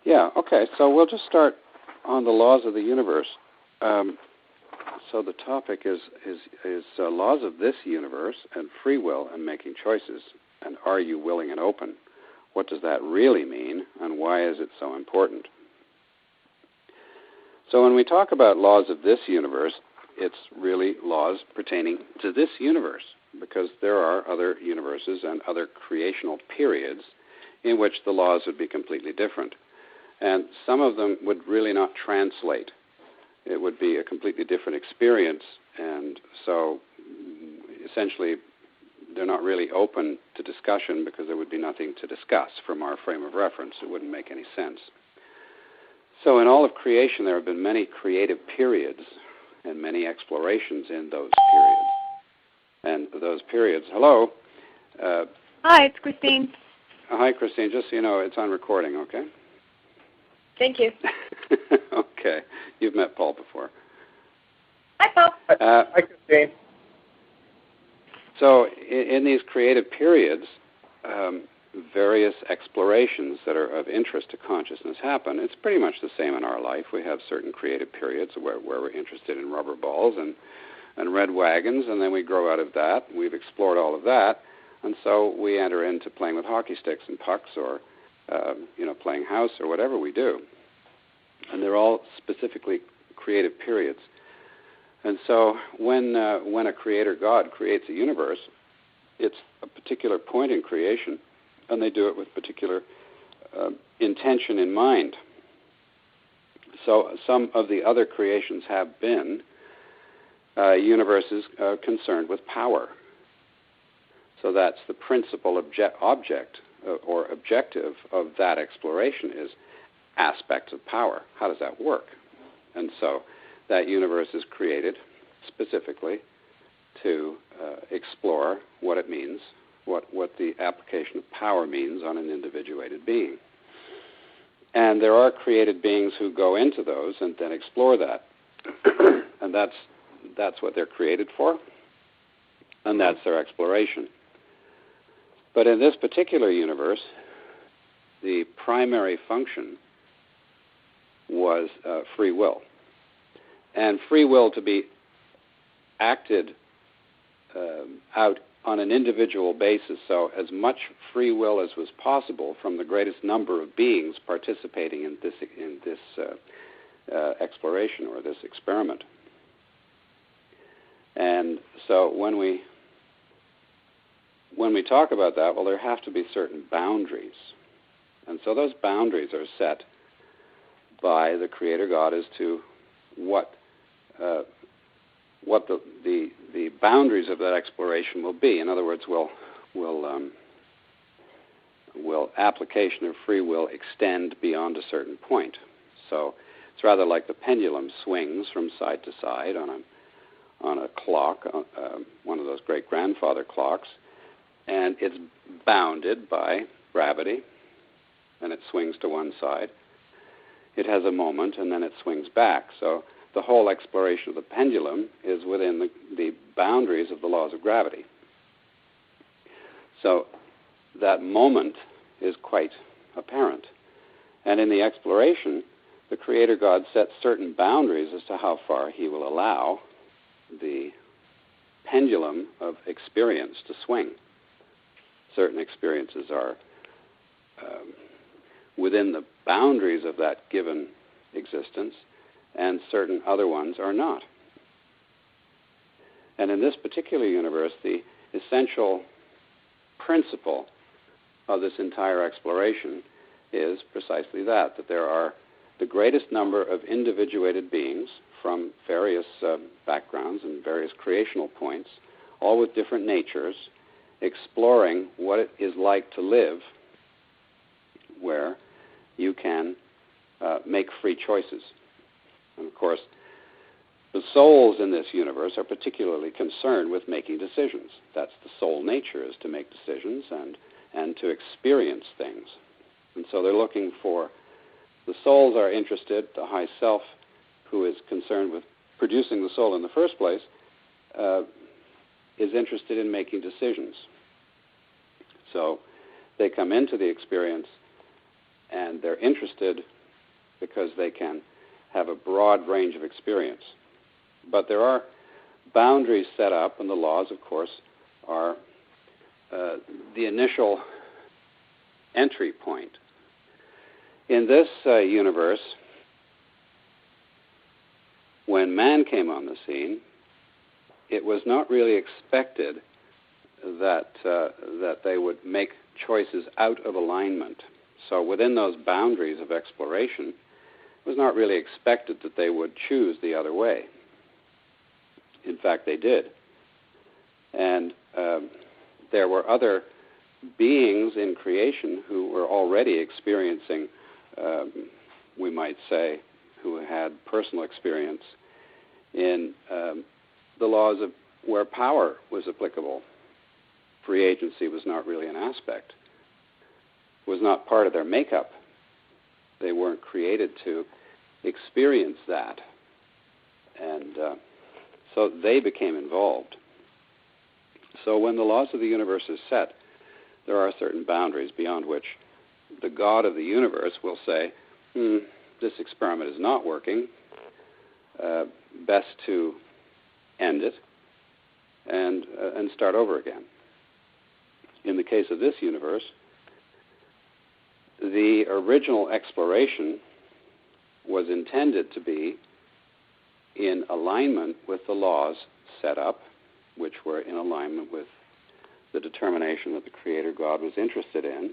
Yeah, okay. So we'll just start on the laws of the universe. So the topic is laws of this universe and free will and making choices. And are you willing and open? What does that really mean, and why is it so important? So when we talk about laws of this universe, it's really laws pertaining to this universe, because there are other universes and other creational periods in which the laws would be completely different. And some of them would really not translate. It would be a completely different experience, and so essentially they're not really open to discussion because there would be nothing to discuss from our frame of reference. It wouldn't make any sense. So in all of creation there have been many creative periods and many explorations in those periods. And those periods, hello? Hi, it's Christine. Hi, Christine. Just so you know, it's on recording, okay? Thank you. Okay. You've met Paul before. Hi, Paul. Hi, Christine. So in these creative periods, various explorations that are of interest to consciousness happen. It's pretty much the same in our life. We have certain creative periods where we're interested in rubber balls and red wagons, and then we grow out of that. We've explored all of that, and so we enter into playing with hockey sticks and pucks or playing house or whatever we do. And they're all specifically creative periods. And so when a creator God creates a universe, it's a particular point in creation, and they do it with particular intention in mind. So some of the other creations have been universes concerned with power. So that's the principal object or objective of that exploration is aspects of power. How does that work? And so that universe is created specifically to explore what it means, what the application of power means on an individuated being. And there are created beings who go into those and then explore that. And that's what they're created for, and that's their exploration. But in this particular universe, the primary function was free will. And free will to be acted out on an individual basis, so as much free will as was possible from the greatest number of beings participating in this exploration or this experiment. And so when we talk about that, well, there have to be certain boundaries. And so those boundaries are set by the Creator God as to what the boundaries of that exploration will be. In other words, will application of free will extend beyond a certain point? So it's rather like the pendulum swings from side to side on a clock, one of those great grandfather clocks, and it's bounded by gravity, and it swings to one side. It has a moment, and then it swings back. So the whole exploration of the pendulum is within the boundaries of the laws of gravity. So that moment is quite apparent. And in the exploration, the Creator God sets certain boundaries as to how far he will allow the pendulum of experience to swing. Certain experiences are within the boundaries of that given existence, and certain other ones are not. And in this particular universe, the essential principle of this entire exploration is precisely that there are the greatest number of individuated beings from various backgrounds and various creational points, all with different natures, exploring what it is like to live where you can make free choices. And of course, the souls in this universe are particularly concerned with making decisions. That's the soul nature, is to make decisions and to experience things. And so they're looking for, the souls are interested, the high self, who is concerned with producing the soul in the first place, is interested in making decisions. So they come into the experience and they're interested because they can have a broad range of experience. But there are boundaries set up, and the laws, of course, are the initial entry point. In this universe, when man came on the scene, it was not really expected that they would make choices out of alignment. So within those boundaries of exploration, it was not really expected that they would choose the other way. In fact, they did. And there were other beings in creation who were already experiencing, we might say, who had personal experience in the laws of where power was applicable. Free agency was not really an aspect, was not part of their makeup. They weren't created to experience that. And so they became involved. So when the laws of the universe is set, there are certain boundaries beyond which the God of the universe will say, this experiment is not working, best to end it and start over again. In the case of this universe, the original exploration was intended to be in alignment with the laws set up, which were in alignment with the determination that the Creator God was interested in.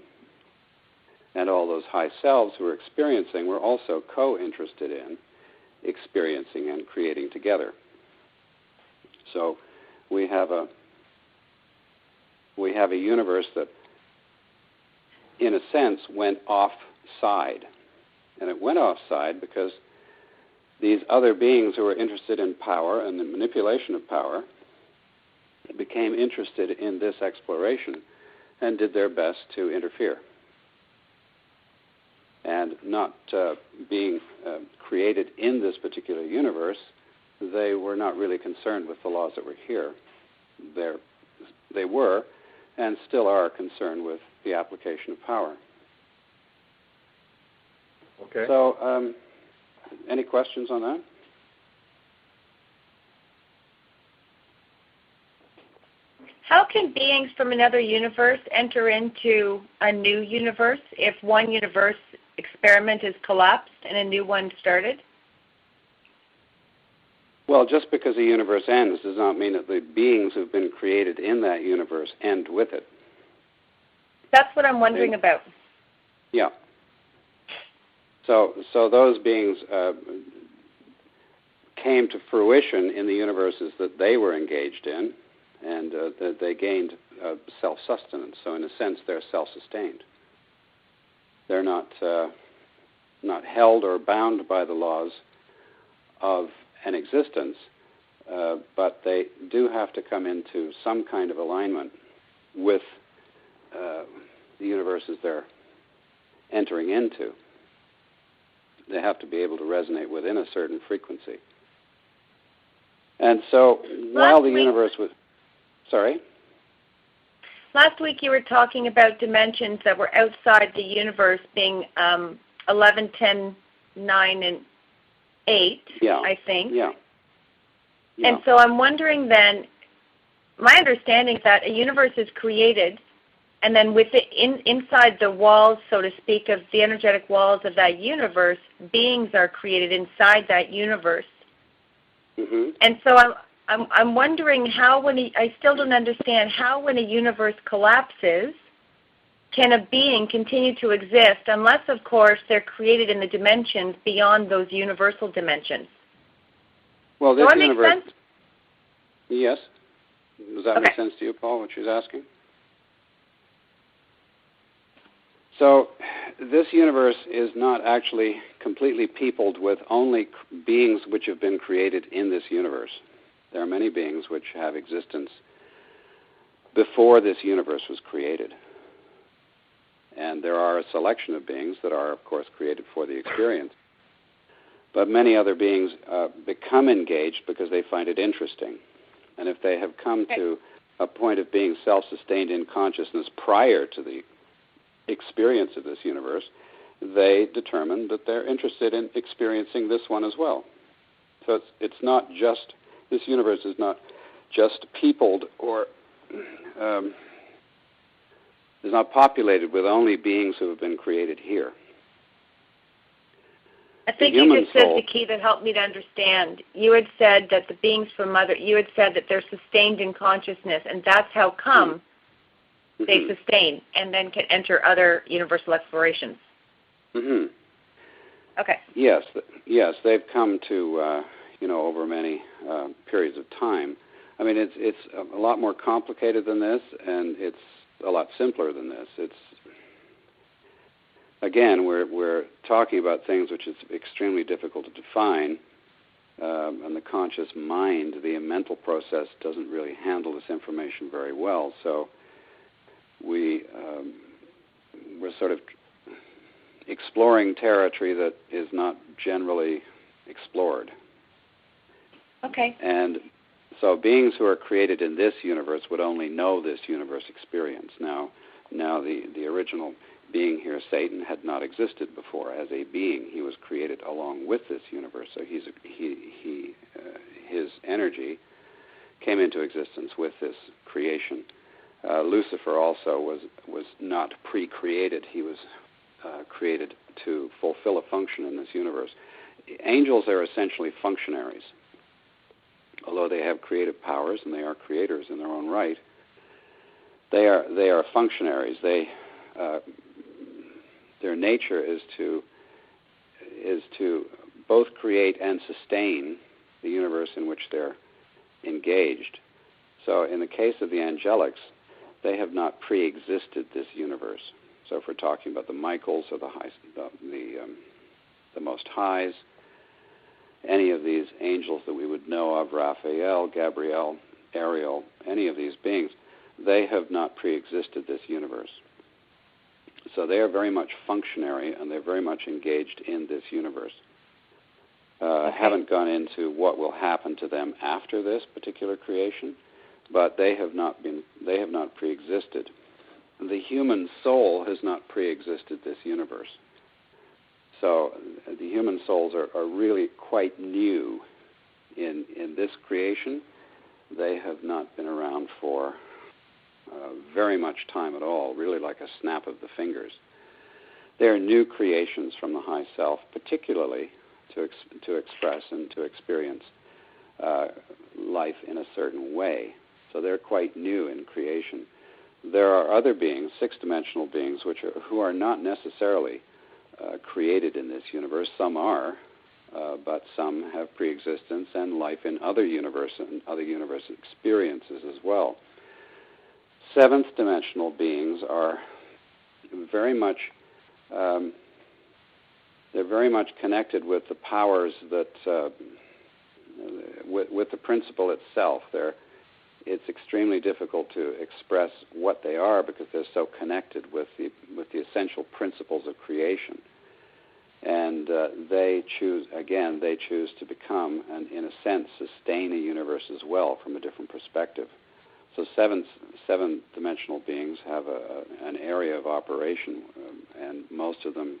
And all those high selves who were experiencing were also co-interested in experiencing and creating together. So we have a universe that, in a sense, went offside. And it went offside because these other beings who were interested in power and the manipulation of power became interested in this exploration and did their best to interfere. And not being created in this particular universe, they were not really concerned with the laws that were here. They were and still are concerned with the application of power. Okay. So, any questions on that? How can beings from another universe enter into a new universe if one universe experiment is collapsed and a new one started? Well, just because a universe ends does not mean that the beings who have been created in that universe end with it. That's what I'm wondering about. Yeah. So those beings came to fruition in the universes that they were engaged in, and they gained self-sustenance. So in a sense, they're self-sustained. They're not held or bound by the laws of an existence, but they do have to come into some kind of alignment with the universes they're entering into. They have to be able to resonate within a certain frequency. And so while the universe was... Sorry? Last week you were talking about dimensions that were outside the universe being 11, 10, 9, and 8, I think. Yeah. And so I'm wondering then, my understanding is that a universe is created, and then inside the walls, so to speak, of the energetic walls of that universe, beings are created inside that universe. Mm-hmm. And so I'm wondering how I still don't understand how when a universe collapses, can a being continue to exist unless, of course, they're created in the dimensions beyond those universal dimensions? Well, this universe... Does that make sense? Yes. Does that make sense to you, Paul, what she's asking? So this universe is not actually completely peopled with only beings which have been created in this universe. There are many beings which have existence before this universe was created. And there are a selection of beings that are, of course, created for the experience. But many other beings become engaged because they find it interesting. And if they have come to a point of being self-sustained in consciousness prior to the experience of this universe, they determine that they're interested in experiencing this one as well. So it's not just, this universe is not just peopled or is not populated with only beings who have been created here. I think you just said the key that helped me to understand. You had said that the beings from Mother, you had said that they're sustained in consciousness, and that's how come they sustain and then can enter other universal explorations. Okay. Yes, they've come to, over many periods of time. I mean, it's a lot more complicated than this, and it's a lot simpler than this. It's, again, we're talking about things which is extremely difficult to define, and the conscious mind, the mental process, doesn't really handle this information very well. So we're sort of exploring territory that is not generally explored. Okay. And so beings who are created in this universe would only know this universe experience. Now the original being here, Satan, had not existed before as a being. He was created along with this universe. So his energy came into existence with this creation. Lucifer also was not pre-created. He was created to fulfill a function in this universe. Angels are essentially functionaries. Although they have creative powers and they are creators in their own right, they are functionaries. Their nature is to both create and sustain the universe in which they're engaged. So in the case of the angelics, they have not pre-existed this universe. So if we're talking about the Michaels or the Most Highs, any of these angels that we would know of, Raphael, Gabriel, Ariel, any of these beings, they have not pre-existed this universe. So they are very much functionary, and they're very much engaged in this universe. Haven't gone into what will happen to them after this particular creation, but they have not pre-existed. The human soul has not pre-existed this universe. So the human souls are really quite new in this creation. They have not been around for very much time at all, really like a snap of the fingers. They're new creations from the high self, particularly to express and to experience life in a certain way. So they're quite new in creation. There are other beings, six-dimensional beings, who are not necessarily created in this universe. Some are, but some have pre-existence and life in other universe and other universe experiences as well. Seventh-dimensional beings are very much connected with the powers that with the principle itself. It's extremely difficult to express what they are because they're so connected with the essential principles of creation. And they choose to become and, in a sense, sustain a universe as well from a different perspective. So seven-dimensional beings have an area of operation, and most of them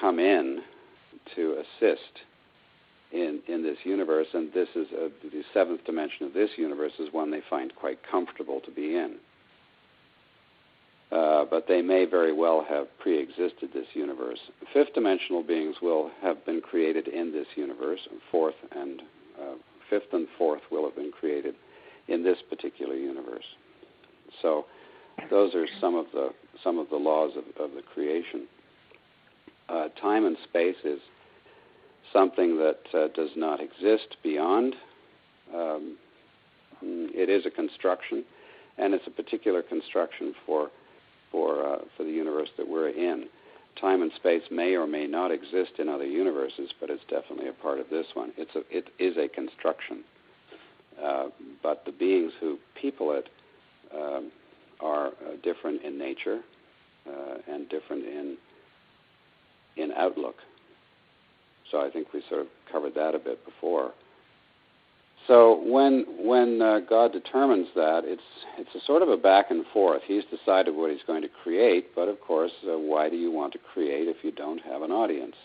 come in to assist in this universe, and this is the seventh dimension of this universe is one they find quite comfortable to be in. But they may very well have pre-existed this universe. Fifth-dimensional beings will have been created in this universe, fifth and fourth will have been created in this particular universe. So those are some of the laws of the creation. Time and space is something that does not exist beyond. It is a construction, and it's a particular construction for the universe that we're in. Time and space may or may not exist in other universes, but it's definitely a part of this one. It is a construction. But the beings who people it are different in nature and different in outlook. So I think we sort of covered that a bit before. So when God determines that, it's a sort of a back and forth. He's decided what he's going to create, but of course, why do you want to create if you don't have an audience?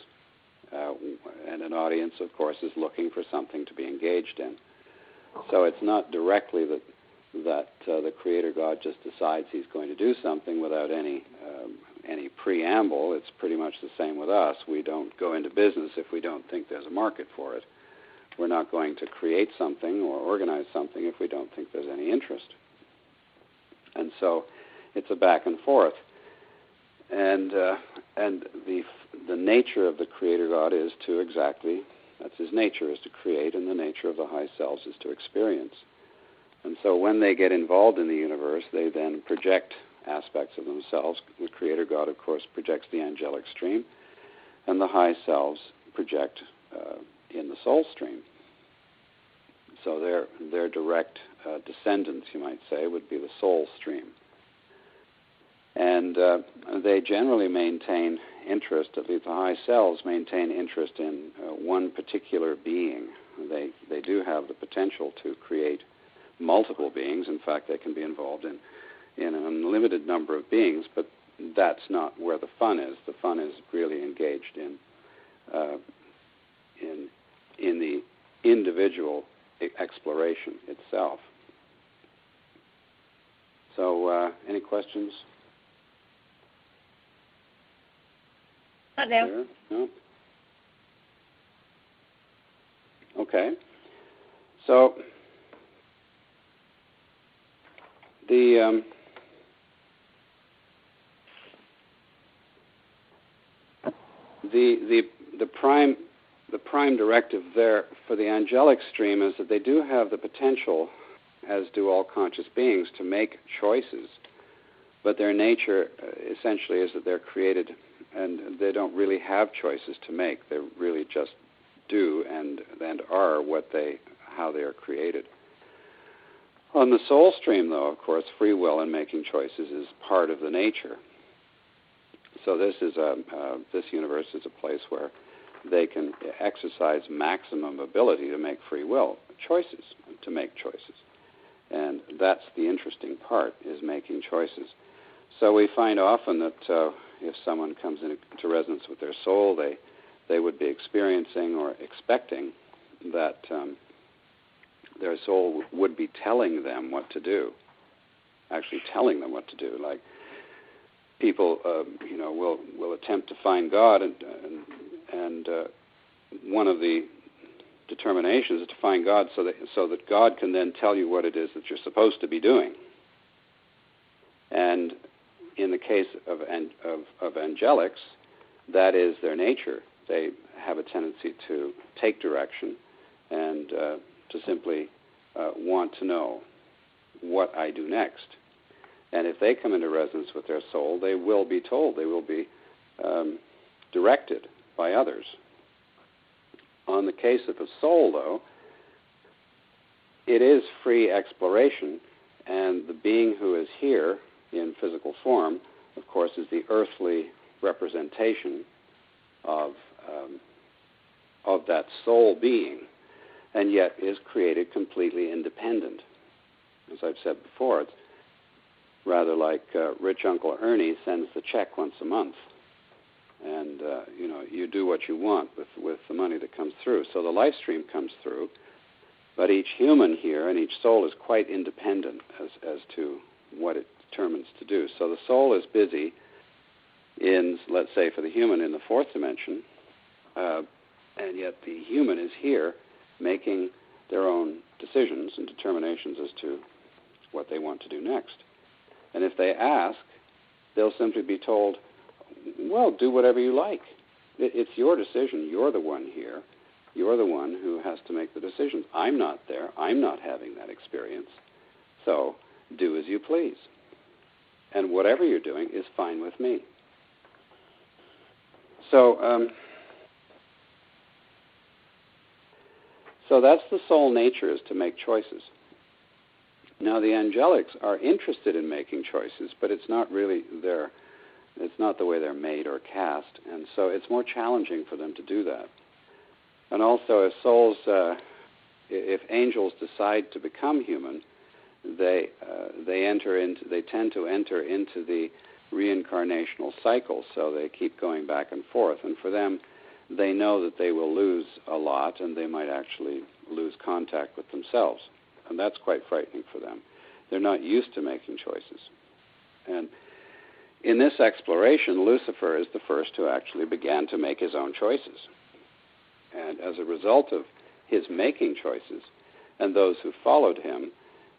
And an audience, of course, is looking for something to be engaged in. So it's not directly that the Creator God just decides he's going to do something without any preamble. It's pretty much the same with us. We don't go into business if we don't think there's a market for it. We're not going to create something or organize something if we don't think there's any interest. And so it's a back and forth. And the nature of the Creator God is to exactly, that's his nature, is to create, and the nature of the high selves is to experience. And so when they get involved in the universe, they then project aspects of themselves. The Creator God, of course, projects the angelic stream, and the high selves project in the soul stream. So their direct descendants, you might say, would be the soul stream. And they generally maintain interest, at least the high selves maintain interest in one particular being. They do have the potential to create multiple beings. In fact, they can be involved in an unlimited number of beings, but that's not where the fun is. The fun is really engaged in the individual exploration itself. So, any questions? Not now. No? Okay. So the prime directive there for the angelic stream is that they do have the potential, as do all conscious beings, to make choices, but their nature essentially is that they're created and they don't really have choices to make. They really just do and are how they are created. On the soul stream, though, of course, free will and making choices is part of the nature. So this universe is a place where they can exercise maximum ability to make free will choices, to make choices. And that's the interesting part, is making choices. So we find often that if someone comes into resonance with their soul, they would be experiencing or expecting that their soul would be telling them what to do, actually telling them what to do. Like people, will attempt to find God, and one of the determinations is to find God so that God can then tell you what it is that you're supposed to be doing. And in the case of angelics, that is their nature. They have a tendency to take direction and to simply want to know what I do next. And if they come into resonance with their soul, they will be told, they will be directed by others. On the case of a soul, though, it is free exploration, and the being who is here in physical form, of course, is the earthly representation of that soul being, and yet is created completely independent. As I've said before, it's rather like rich Uncle Ernie sends the check once a month, and you do what you want with the money that comes through. So the life stream comes through, but each human here and each soul is quite independent as to what it determines to do. So the soul is busy in, let's say for the human, in the fourth dimension, and yet the human is here making their own decisions and determinations as to what they want to do next. And if they ask, they'll simply be told, well, do whatever you like. It's your decision. You're the one here. You're the one who has to make the decisions. I'm not there. I'm not having that experience. So do as you please. And whatever you're doing is fine with me. So that's the soul nature, is to make choices. Now the angelics are interested in making choices, but it's not really it's not the way they're made or cast, and so it's more challenging for them to do that. And also, if souls if angels decide to become human, they tend to enter into the reincarnational cycle, so they keep going back and forth. And for them, they know that they will lose a lot, and they might actually lose contact with themselves. And that's quite frightening for them. They're not used to making choices. And in this exploration, Lucifer is the first who actually began to make his own choices. And as a result of his making choices, and those who followed him,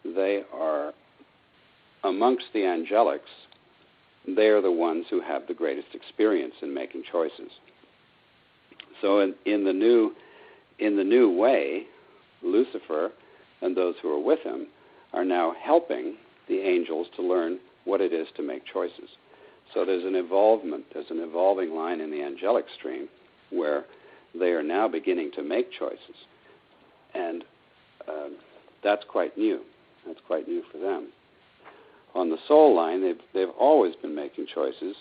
they are, amongst the angelics, they are the ones who have the greatest experience in making choices. So in the new way, Lucifer and those who are with him are now helping the angels to learn what it is to make choices. So there's an evolving line in the angelic stream where they are now beginning to make choices. And that's quite new. That's quite new for them. On the soul line, they've always been making choices,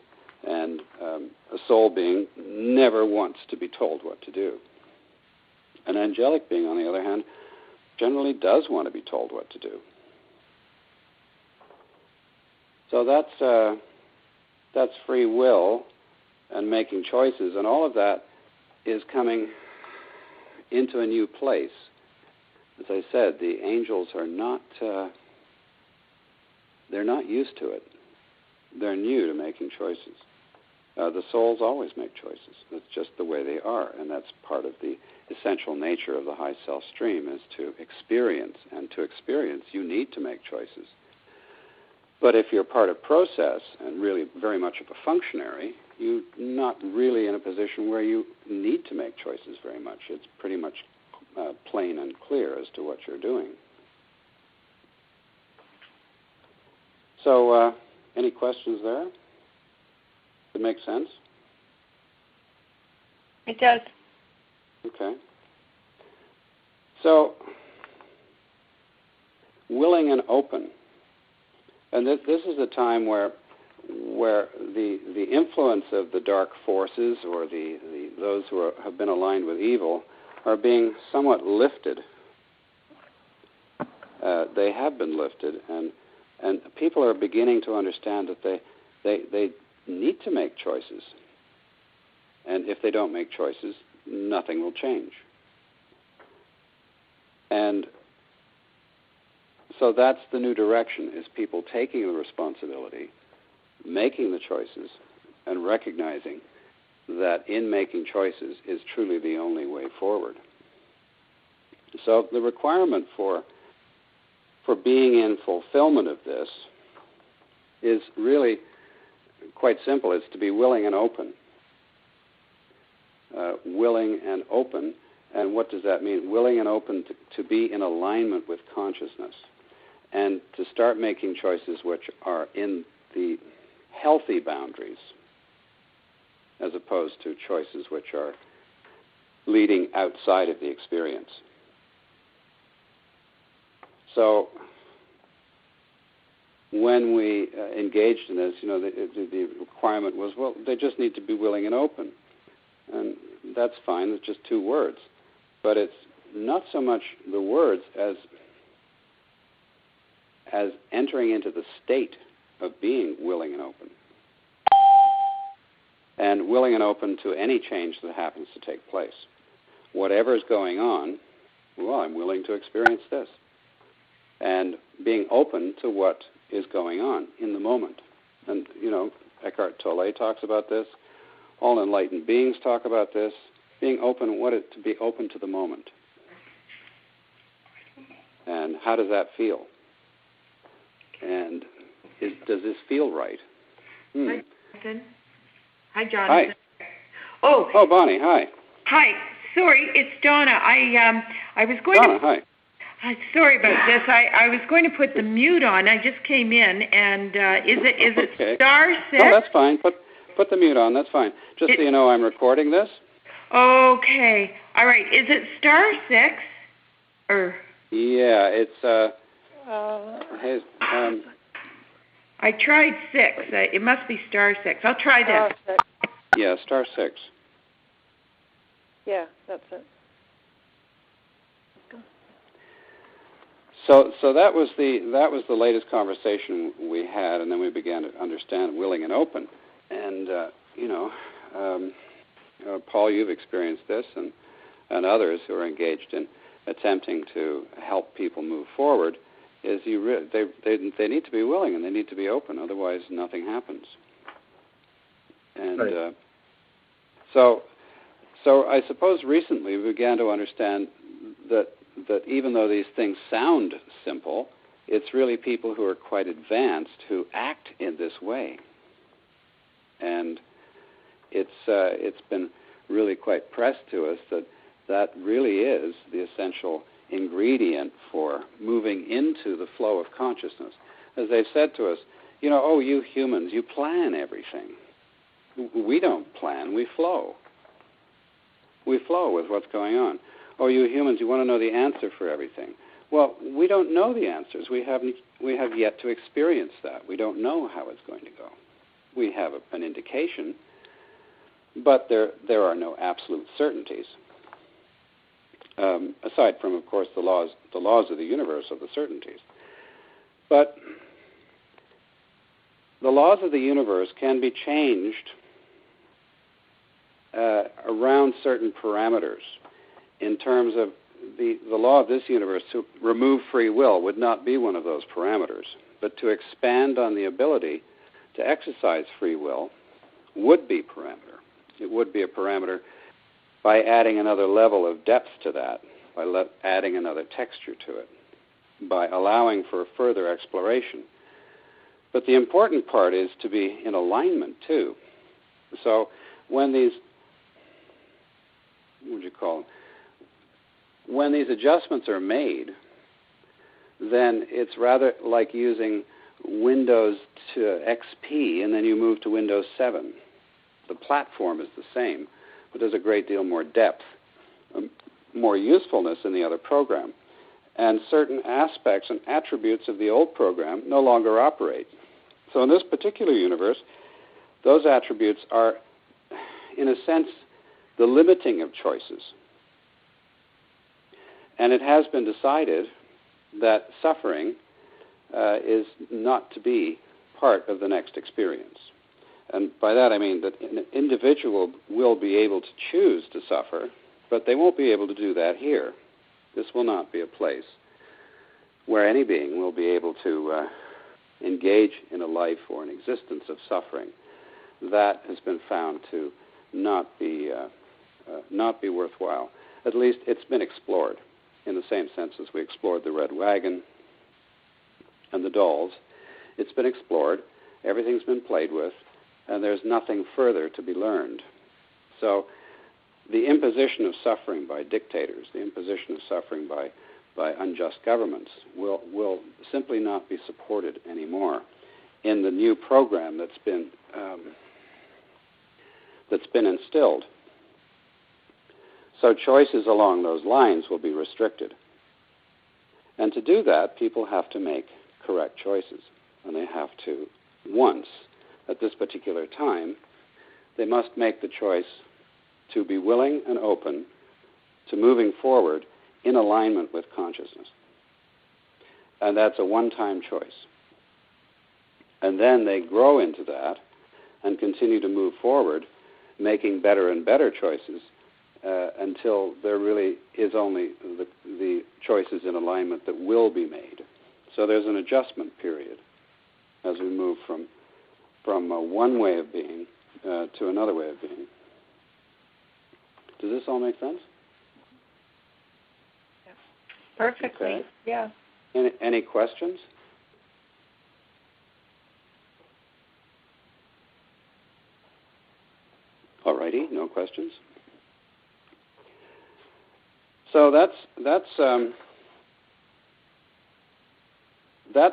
and a soul being never wants to be told what to do. An angelic being, on the other hand, generally does want to be told what to do. So that's free will and making choices, and all of that is coming into a new place. As I said, the angels are not, they're not used to it. They're new to making choices. The souls always make choices. That's just the way they are, and that's part of the essential nature of the high self stream, is to experience. And to experience, you need to make choices. But if you're part of process and really very much of a functionary, you're not really in a position where you need to make choices very much. It's pretty much plain and clear as to what you're doing. So, any questions there? Does it make sense? It does. Okay. So, willing and open. And this is a time where the influence of the dark forces, or those who have been aligned with evil, are being somewhat lifted. They have been lifted, and people are beginning to understand that they need to make choices. And if they don't make choices, nothing will change. And so that's the new direction, is people taking the responsibility, making the choices, and recognizing that in making choices is truly the only way forward. So the requirement for being in fulfillment of this is really quite simple. It's to be willing and open. Willing and open. And what does that mean? Willing and open to be in alignment with consciousness, and to start making choices which are in the healthy boundaries, as opposed to choices which are leading outside of the experience. So when we engaged in this, the requirement was, well, they just need to be willing and open. And that's fine, it's just two words. But it's not so much the words as entering into the state of being willing and open. And willing and open to any change that happens to take place. Whatever's going on, well, I'm willing to experience this. And being open to what is going on in the moment. And, Eckhart Tolle talks about this. All enlightened beings talk about this. Being open, to be open to the moment. And how does that feel? And does this feel right? Hi, Jonathan. Hi, Jonathan. Hi. Oh, Bonnie. Hi. Hi. Sorry, it's Donna. I was going Donna, hi. Sorry about this. I was going to put the mute on. I just came in, and is it okay. *6? No, that's fine. Put the mute on. That's fine. Just so you know, I'm recording this. Okay. All right. Is it *6? Or? Yeah, it's. I tried 6. It must be *6. I'll try this. Yeah, *6. Yeah, that's it. So that was the latest conversation we had, and then we began to understand willing and open. And Paul, you've experienced this, and others who are engaged in attempting to help people move forward. Is they need to be willing and they need to be open, otherwise nothing happens. And right. So I suppose recently we began to understand that even though these things sound simple, it's really people who are quite advanced who act in this way. And it's been really quite pressed to us that really is the essential ingredient for moving into the flow of consciousness. As they've said to us, you humans, you plan everything. We don't plan, we flow. We flow with what's going on. Oh, you humans, you want to know the answer for everything. Well, we don't know the answers. We have yet to experience that. We don't know how it's going to go. We have an indication, but there are no absolute certainties. Aside from, of course, the laws of the universe of the certainties. But the laws of the universe can be changed around certain parameters. In terms of the law of this universe, to remove free will would not be one of those parameters, but to expand on the ability to exercise free will would be parameter. It would be a parameter by adding another level of depth to that, by adding another texture to it, by allowing for further exploration. But the important part is to be in alignment, too. So when these, when these adjustments are made, then it's rather like using Windows to XP, and then you move to Windows 7. The platform is the same, but there's a great deal more depth, more usefulness in the other program. And certain aspects and attributes of the old program no longer operate. So in this particular universe, those attributes are, in a sense, the limiting of choices. And it has been decided that suffering is not to be part of the next experience. And by that I mean that an individual will be able to choose to suffer, but they won't be able to do that here. This will not be a place where any being will be able to engage in a life or an existence of suffering. That has been found to not be worthwhile. At least it's been explored in the same sense as we explored the red wagon and the dolls. It's been explored, everything's been played with, and there's nothing further to be learned. So the imposition of suffering by dictators, the imposition of suffering by unjust governments will simply not be supported anymore in the new program that's been instilled. So choices along those lines will be restricted. And to do that, people have to make correct choices. And they have to, once, at this particular time, they must make the choice to be willing and open to moving forward in alignment with consciousness. And that's a one-time choice. And then they grow into that and continue to move forward, making better and better choices until there really is only the choices in alignment that will be made. So there's an adjustment period as we move from one way of being to another way of being. Does this all make sense? Yeah. Perfectly, okay. Yeah. Any questions? Alrighty, no questions. So that's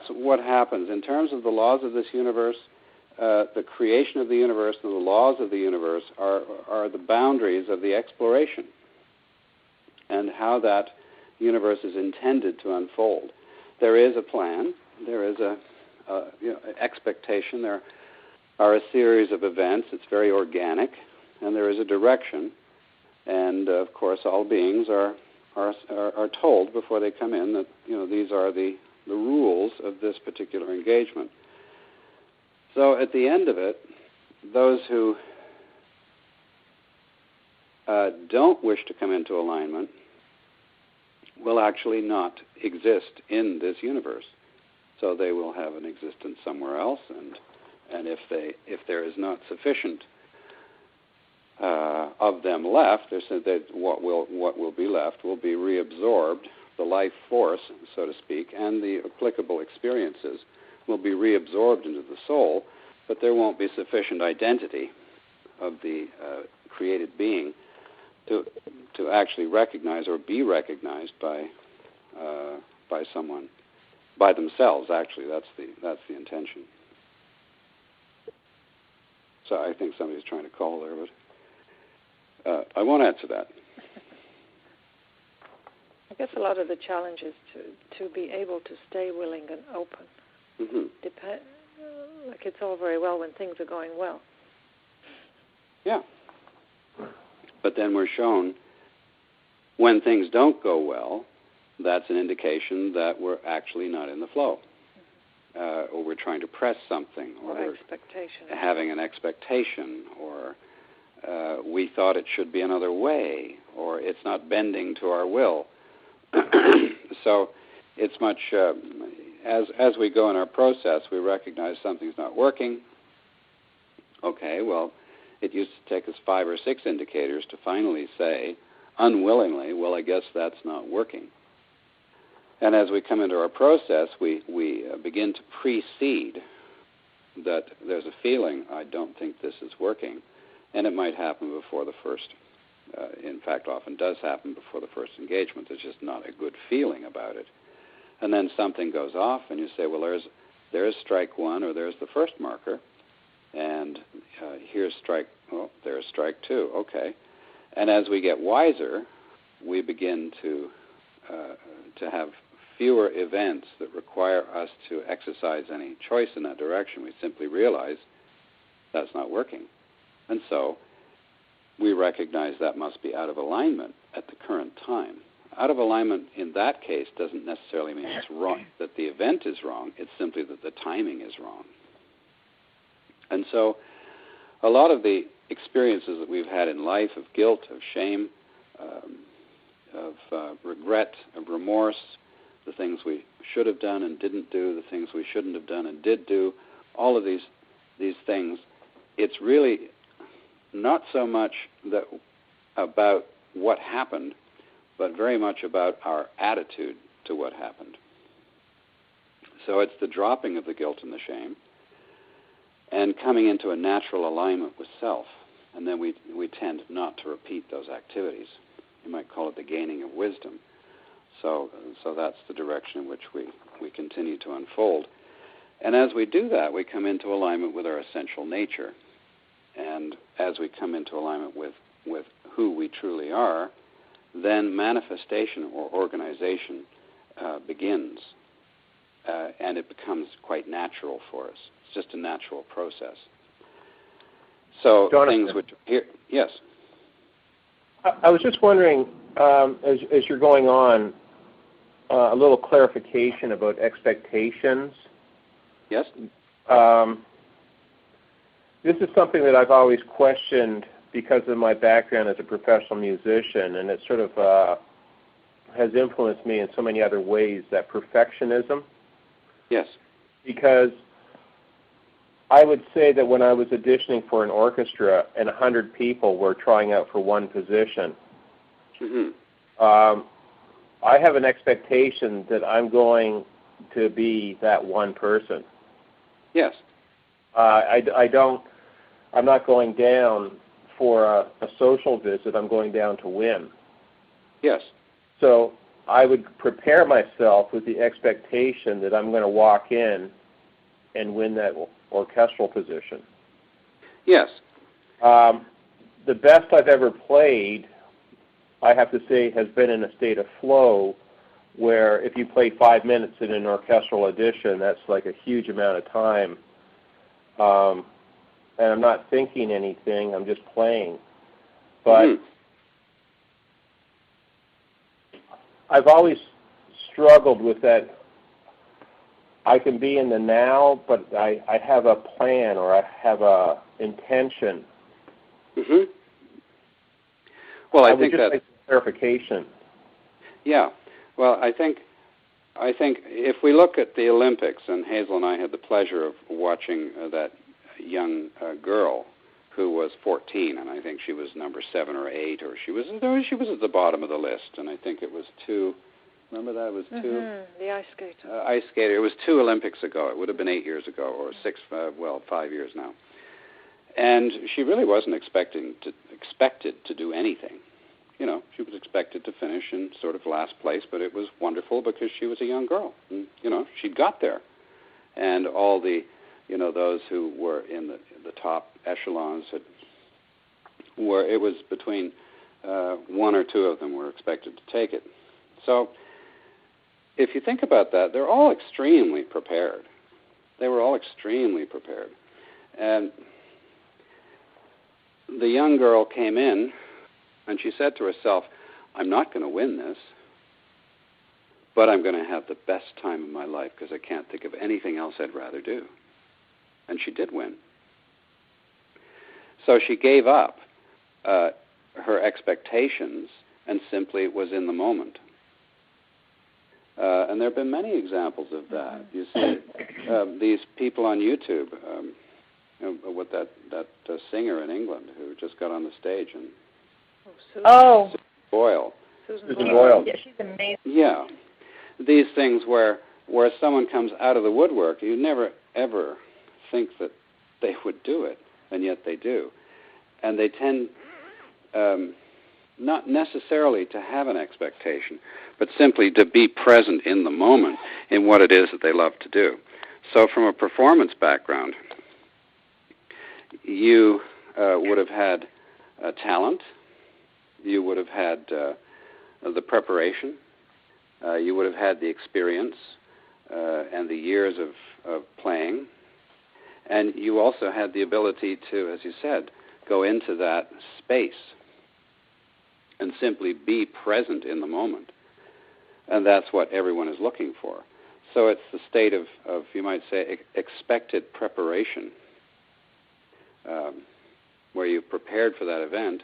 what happens in terms of the laws of this universe. The creation of the universe and the laws of the universe are the boundaries of the exploration and how that universe is intended to unfold. There is a plan. There is a expectation. There are a series of events. It's very organic, and there is a direction. And of course, all beings are are told before they come in that, these are the rules of this particular engagement. So at the end of it, those who don't wish to come into alignment will actually not exist in this universe. So they will have an existence somewhere else, and if there is not sufficient of them left, they said that what will be left will be reabsorbed. The life force, so to speak, and the applicable experiences will be reabsorbed into the soul, but there won't be sufficient identity of the created being to actually recognize or be recognized by someone, by themselves. Actually, that's the intention. So I think somebody's trying to call there, but I won't answer that. I guess a lot of the challenge is to be able to stay willing and open. Mm-hmm. Like it's all very well when things are going well. Yeah. But then we're shown when things don't go well, that's an indication that we're actually not in the flow. Or we're trying to press something, or we're having an expectation, or we thought it should be another way, or it's not bending to our will. So it's much, as we go in our process, we recognize something's not working. Okay, well, it used to take us 5 or 6 indicators to finally say, unwillingly, well, I guess that's not working. And as we come into our process, we begin to precede that there's a feeling, I don't think this is working, and it might happen before the first, in fact, often does happen before the first engagement. There's just not a good feeling about it. And then something goes off, and you say, well, there's strike 1, or there's the first marker, and here's there's strike 2, okay. And as we get wiser, we begin to have fewer events that require us to exercise any choice in that direction. We simply realize that's not working. And so we recognize that must be out of alignment at the current time. Out of alignment in that case doesn't necessarily mean it's wrong, that the event is wrong. It's simply that the timing is wrong. And so a lot of the experiences that we've had in life of guilt, of shame, of regret, of remorse, the things we should have done and didn't do, the things we shouldn't have done and did do, all of these things, it's really not so much about what happened, but very much about our attitude to what happened. So it's the dropping of the guilt and the shame and coming into a natural alignment with self. And then we tend not to repeat those activities. You might call it the gaining of wisdom. So that's the direction in which we continue to unfold. And as we do that, we come into alignment with our essential nature. And as we come into alignment with who we truly are, then manifestation or organization begins. And it becomes quite natural for us. It's just a natural process. So Jonathan, things which appear... Yes? I was just wondering, as you're going on, a little clarification about expectations. Yes? This is something that I've always questioned because of my background as a professional musician, and it sort of has influenced me in so many other ways, that perfectionism. Yes. Because I would say that when I was auditioning for an orchestra and 100 people were trying out for one position, I have an expectation that I'm going to be that one person. Yes. I'm not going down for a social visit. I'm going down to win. Yes. So I would prepare myself with the expectation that I'm going to walk in and win that orchestral position. Yes. The best I've ever played, I have to say, has been in a state of flow where if you play 5 minutes in an orchestral audition, that's like a huge amount of time. And I'm not thinking anything, I'm just playing. But I've always struggled with that. I can be in the now, but I have a plan or I have a intention. Mm-hmm. Well, I think would just that like clarification. Yeah. Well, I think if we look at the Olympics, and Hazel and I had the pleasure of watching that young girl who was 14, and I think she was number 7 or 8, or she was at the bottom of the list, and I think it was 2. Remember that? It was 2. Mm-hmm. The ice skater. Ice skater. It was 2 Olympics ago. It would have been 8 years ago, or 5 years now. And she really wasn't expected to do anything. You know, she was expected to finish in sort of last place, but it was wonderful because she was a young girl. And, you know, she'd got there. And all the, you know, those who were in the top echelons it was between 1 or 2 of them were expected to take it. So if you think about that, they're all extremely prepared. They were all extremely prepared. And the young girl came in, and she said to herself, I'm not going to win this, but I'm going to have the best time of my life because I can't think of anything else I'd rather do. And she did win. So she gave up her expectations and simply was in the moment. And there have been many examples of that. You see these people on YouTube, with that singer in England who just got on the stage and Susan Boyle. Susan Boyle. Yeah, she's amazing. Yeah, these things where someone comes out of the woodwork, you never ever think that they would do it, and yet they do, and they tend not necessarily to have an expectation, but simply to be present in the moment in what it is that they love to do. So, from a performance background, you would have had talent, you would have had the preparation, you would have had the experience and the years of playing, and you also had the ability to, as you said, go into that space and simply be present in the moment. And that's what everyone is looking for. So it's the state of you might say, expected preparation, where you've prepared for that event,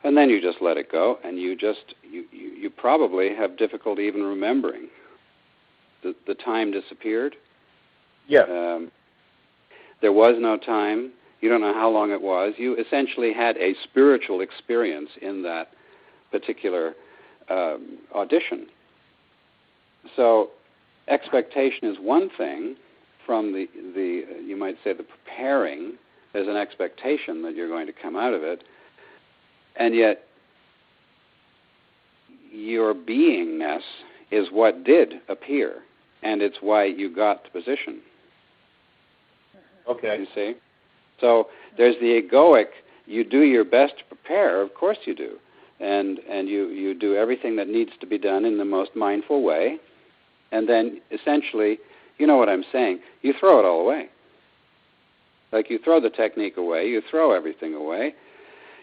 and then you just let it go, and you probably have difficulty even remembering. The time disappeared. Yeah. There was no time. You don't know how long it was. You essentially had a spiritual experience in that particular audition. So expectation is one thing from the you might say the preparing. There's an expectation that you're going to come out of it, and yet your beingness is what did appear, and it's why you got the position. Okay. You see? So there's the egoic, you do your best to prepare, of course you do, and you do everything that needs to be done in the most mindful way, and then essentially, you know what I'm saying, you throw it all away. Like you throw the technique away, you throw everything away.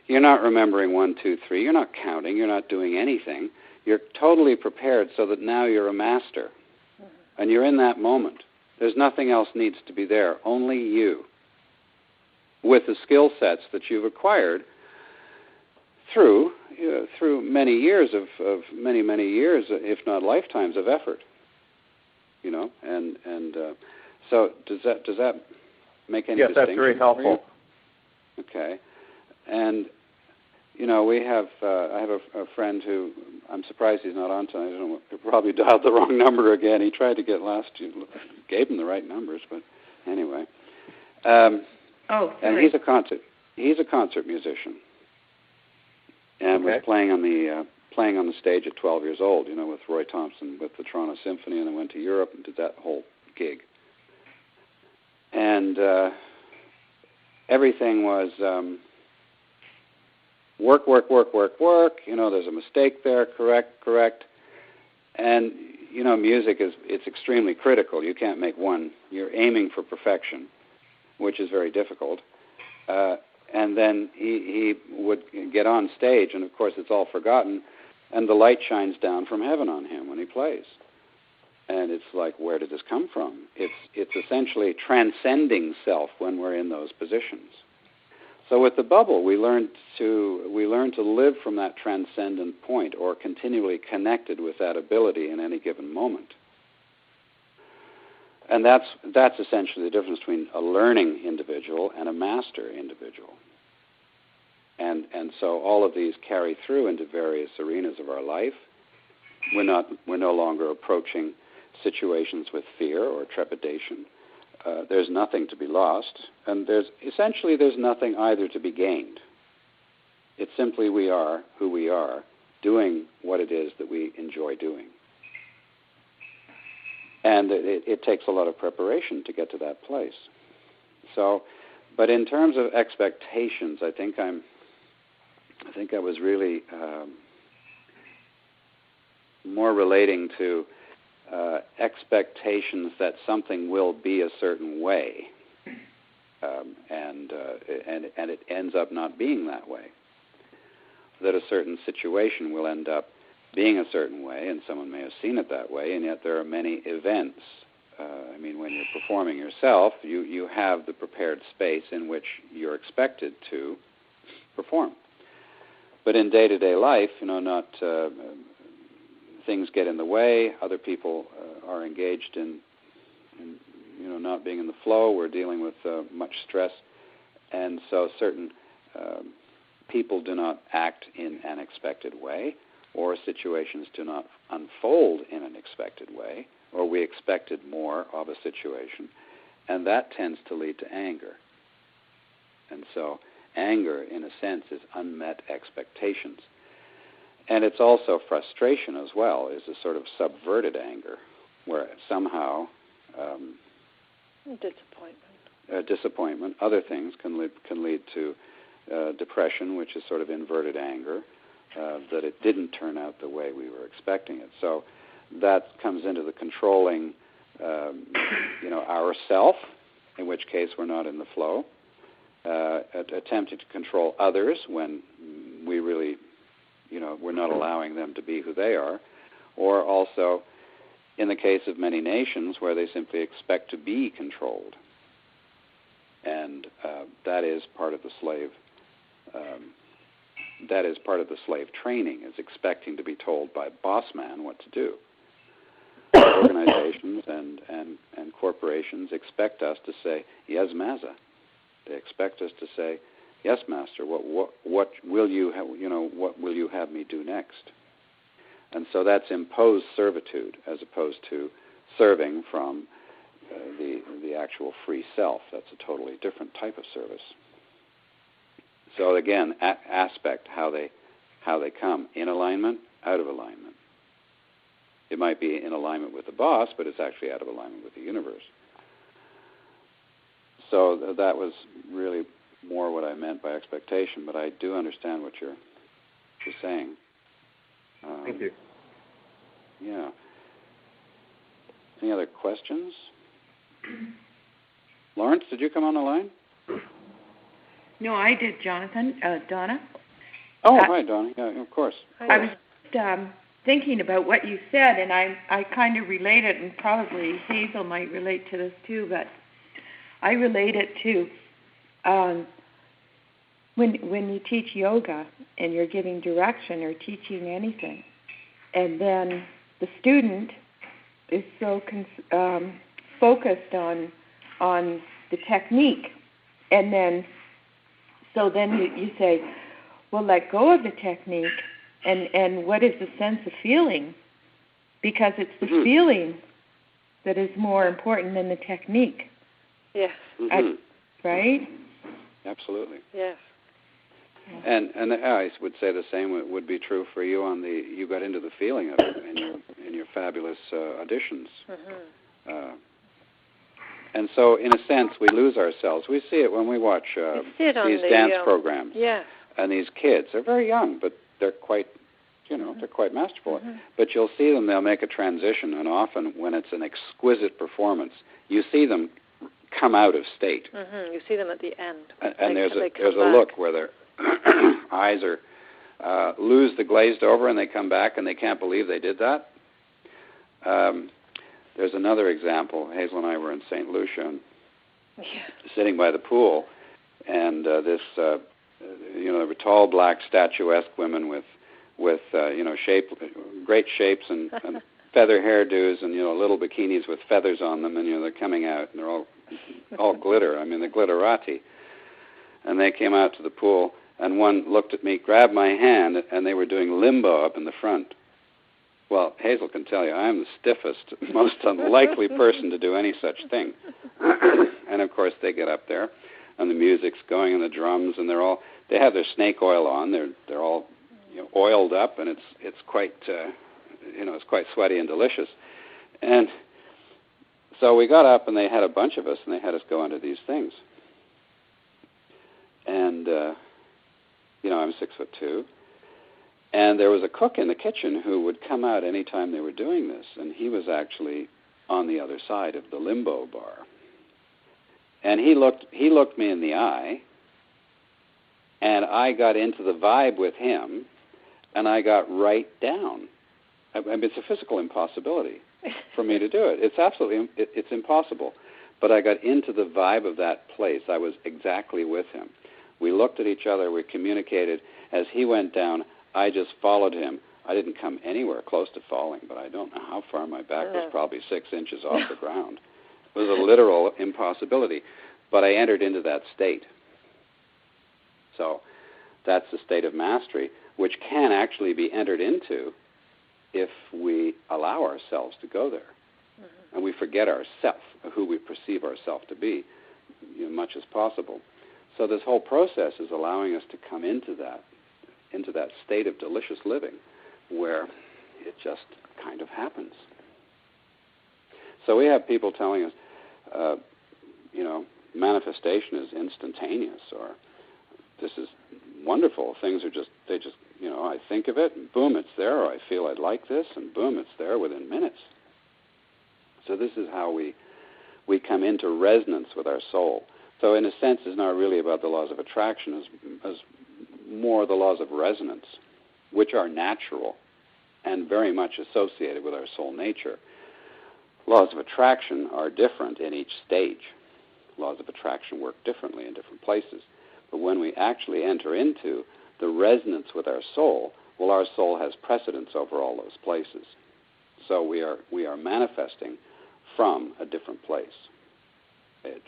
You're not remembering 1, 2, 3. You're not counting. You're not doing anything. You're totally prepared so that now you're a master. And you're in that moment. There's nothing else needs to be there. Only you. With the skill sets that you've acquired through many years of many years, if not lifetimes of effort. You know, and so does that make any distinction? Yes, that's very helpful. Okay, and you know we have I have a friend who I'm surprised he's not on tonight. I don't know, he probably dialed the wrong number again. He tried to get last year, gave him the right numbers, but anyway. And he's a concert musician, and was playing on the stage at 12 years old. You know, with Roy Thompson with the Toronto Symphony, and then went to Europe and did that whole gig. And everything was work. You know, there's a mistake there. Correct. And you know, music it's extremely critical. You can't make one. You're aiming for perfection, which is very difficult. And then he would get on stage, and of course it's all forgotten. And the light shines down from heaven on him when he plays. And it's like, where did this come from? It's essentially transcending self when we're in those positions. So with the bubble, we learn to live from that transcendent point, or continually connected with that ability in any given moment. And that's essentially the difference between a learning individual and a master individual. And so all of these carry through into various arenas of our life. We're no longer approaching situations with fear or trepidation. There's nothing to be lost, and there's nothing either to be gained. It's simply we are who we are, doing what it is that we enjoy doing. And it takes a lot of preparation to get to that place. So, but in terms of expectations, I think I was really more relating to expectations that something will be a certain way, and it ends up not being that way. That a certain situation will end up being a certain way, and someone may have seen it that way, and yet there are many events. When you're performing yourself, you have the prepared space in which you're expected to perform. But in day-to-day life, things get in the way. Other people are engaged in not being in the flow. We're dealing with much stress, and so certain people do not act in an expected way, or situations do not unfold in an expected way, or we expected more of a situation, and that tends to lead to anger. And so anger, in a sense, is unmet expectations. And it's also frustration as well, is a sort of subverted anger, where somehow disappointment, other things can lead to depression, which is sort of inverted anger, that it didn't turn out the way we were expecting it. So that comes into the controlling, ourself, in which case we're not in the flow, attempting to control others when we really, we're not allowing them to be who they are, or also in the case of many nations where they simply expect to be controlled. And that is part of the slave. That is part of the slave training, is expecting to be told by boss man what to do. Organizations and corporations expect us to say, yes, Maza. They expect us to say, yes, Master. What will you have? What will you have me do next? And so that's imposed servitude, as opposed to serving from the actual free self. That's a totally different type of service. So again, aspect how they come, in alignment, out of alignment. It might be in alignment with the boss, but it's actually out of alignment with the universe. So that was really more what I meant by expectation, but I do understand what you're saying. Thank you. Yeah. Any other questions? Lawrence, did you come on the line? No, I did, Jonathan. Donna? Oh, hi, Donna. Yeah, of course. I was thinking about what you said, and I kind of relate it, and probably Hazel might relate to this too, but I relate it to when you teach yoga and you're giving direction or teaching anything, and then the student is so focused on the technique, and then you say, well, let go of the technique, and what is the sense of feeling? Because it's the feeling that is more important than the technique. Yes. Right? Absolutely. Yes. And I would say the same would be true for you you got into the feeling of it in your fabulous auditions. And so, in a sense, we lose ourselves. We see it when we watch these dance programs. Yeah. And these kids, they're very young, but they're quite, they're quite masterful. But you'll see them, they'll make a transition, and often when it's an exquisite performance, you see them come out of state. You see them at the end. And there's a look where their eyes are lose the glazed over and they come back and they can't believe they did that. There's another example. Hazel and I were in St. Lucia, sitting by the pool, and there were tall, black, statuesque women with great shapes and feather hairdos and little bikinis with feathers on them, and they're coming out and they're all glitter. I mean, the glitterati. And they came out to the pool, and one looked at me, grabbed my hand, and they were doing limbo up in the front. Well, Hazel can tell you, I'm the stiffest, most unlikely person to do any such thing. And of course, they get up there, and the music's going, and the drums, and they have their snake oil on. They're all oiled up, and it's quite it's quite sweaty and delicious. And so we got up, and they had a bunch of us, and they had us go into these things. And I'm 6'2", and there was a cook in the kitchen who would come out any time they were doing this, and he was actually on the other side of the limbo bar. And he looked me in the eye, and I got into the vibe with him, and I got right down. I mean, it's a physical impossibility for me to do it. It's absolutely it's impossible. But I got into the vibe of that place. I was exactly with him. We looked at each other. We communicated. As he went down, I just followed him. I didn't come anywhere close to falling, but I don't know how far my back was, probably 6 inches off the ground. It was a literal impossibility. But I entered into that state. So that's the state of mastery, which can actually be entered into if we allow ourselves to go there. And we forget ourself, who we perceive ourselves to be, much as possible. So this whole process is allowing us to come into that state of delicious living where it just kind of happens. So we have people telling us, manifestation is instantaneous, or this is wonderful. Things are I think of it, and boom, it's there, or I feel I'd like this, and boom, it's there within minutes. So this is how we come into resonance with our soul. So in a sense, it's not really about the laws of attraction, as more the laws of resonance, which are natural and very much associated with our soul nature. Laws of attraction are different in each stage. Laws of attraction work differently in different places. But when we actually enter into the resonance with our soul, well, our soul has precedence over all those places. So we are manifesting from a different place.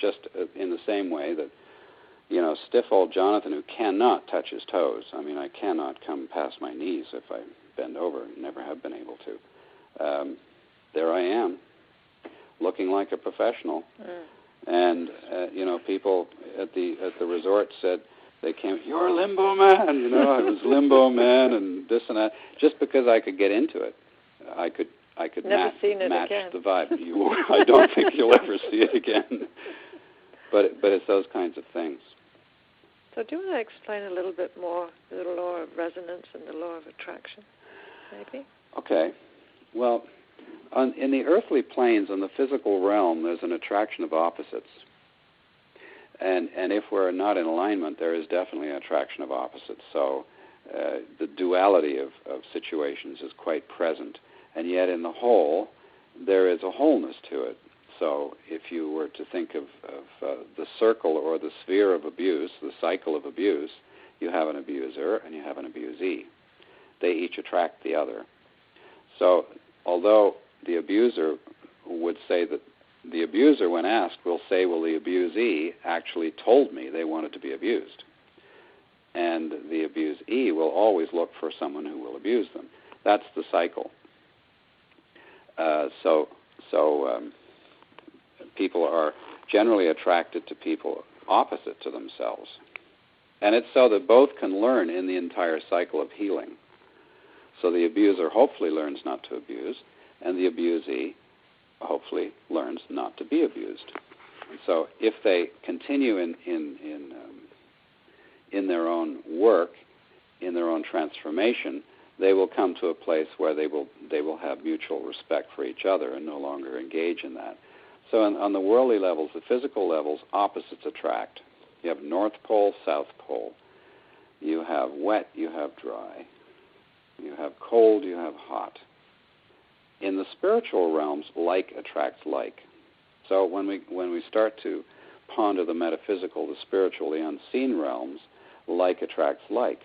Just in the same way that, stiff old Jonathan, who cannot touch his toes. I mean, I cannot come past my knees if I bend over. Never have been able to. There I am, looking like a professional. And people at the resort said, they came, "You're a limbo man," I was limbo man, and this and that, just because I could get into it. I could match the vibe. I don't think you'll ever see it again. But it's those kinds of things. So do you want to explain a little bit more the law of resonance and the law of attraction, maybe? Okay. Well, in the earthly planes, in the physical realm, there's an attraction of opposites. And if we're not in alignment, there is definitely an attraction of opposites. So the duality of situations is quite present. And yet in the whole, there is a wholeness to it. So if you were to think of the circle or the sphere of abuse, the cycle of abuse, you have an abuser and you have an abusee. They each attract the other. So although the abuser would say that, the abuser, when asked, will say, well, the abusee actually told me they wanted to be abused. And the abusee will always look for someone who will abuse them. That's the cycle. So people are generally attracted to people opposite to themselves. And it's so that both can learn in the entire cycle of healing. So the abuser hopefully learns not to abuse, and the abusee hopefully learns not to be abused. And so if they continue in their own work, in their own transformation, they will come to a place where they will have mutual respect for each other and no longer engage in that. So on the worldly levels, the physical levels, opposites attract. You have North Pole, South Pole. You have wet, you have dry. You have cold, you have hot. In the spiritual realms, like attracts like. So when we start to ponder the metaphysical, the spiritual, the unseen realms, like attracts like.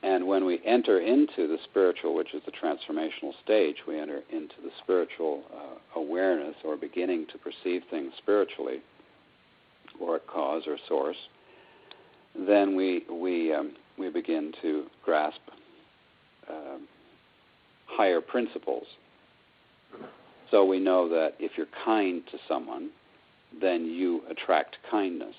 And when we enter into the spiritual, which is the transformational stage, we enter into the spiritual awareness or beginning to perceive things spiritually or at cause or source, then we begin to grasp higher principles. So we know that if you're kind to someone, then you attract kindness.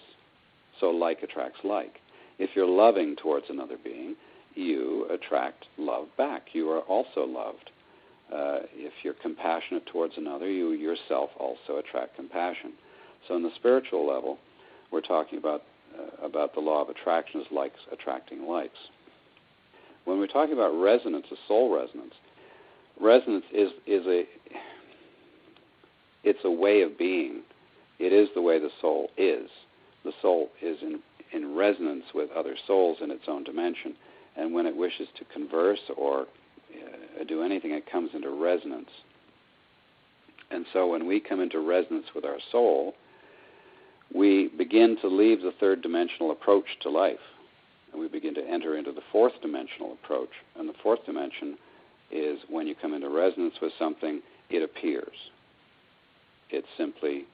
So like attracts like. If you're loving towards another being, you attract love back. You are also loved. If you're compassionate towards another, you yourself also attract compassion. So in the spiritual level, we're talking about the law of attraction as likes attracting likes. When we're talking about resonance, a soul resonance, resonance is a way of being. It is the way the soul is. The soul is in resonance with other souls in its own dimension, and when it wishes to converse or do anything, it comes into resonance. And so when we come into resonance with our soul, we begin to leave the third dimensional approach to life, and we begin to enter into the fourth dimensional approach. And the fourth dimension is when you come into resonance with something, it appears. It's simply,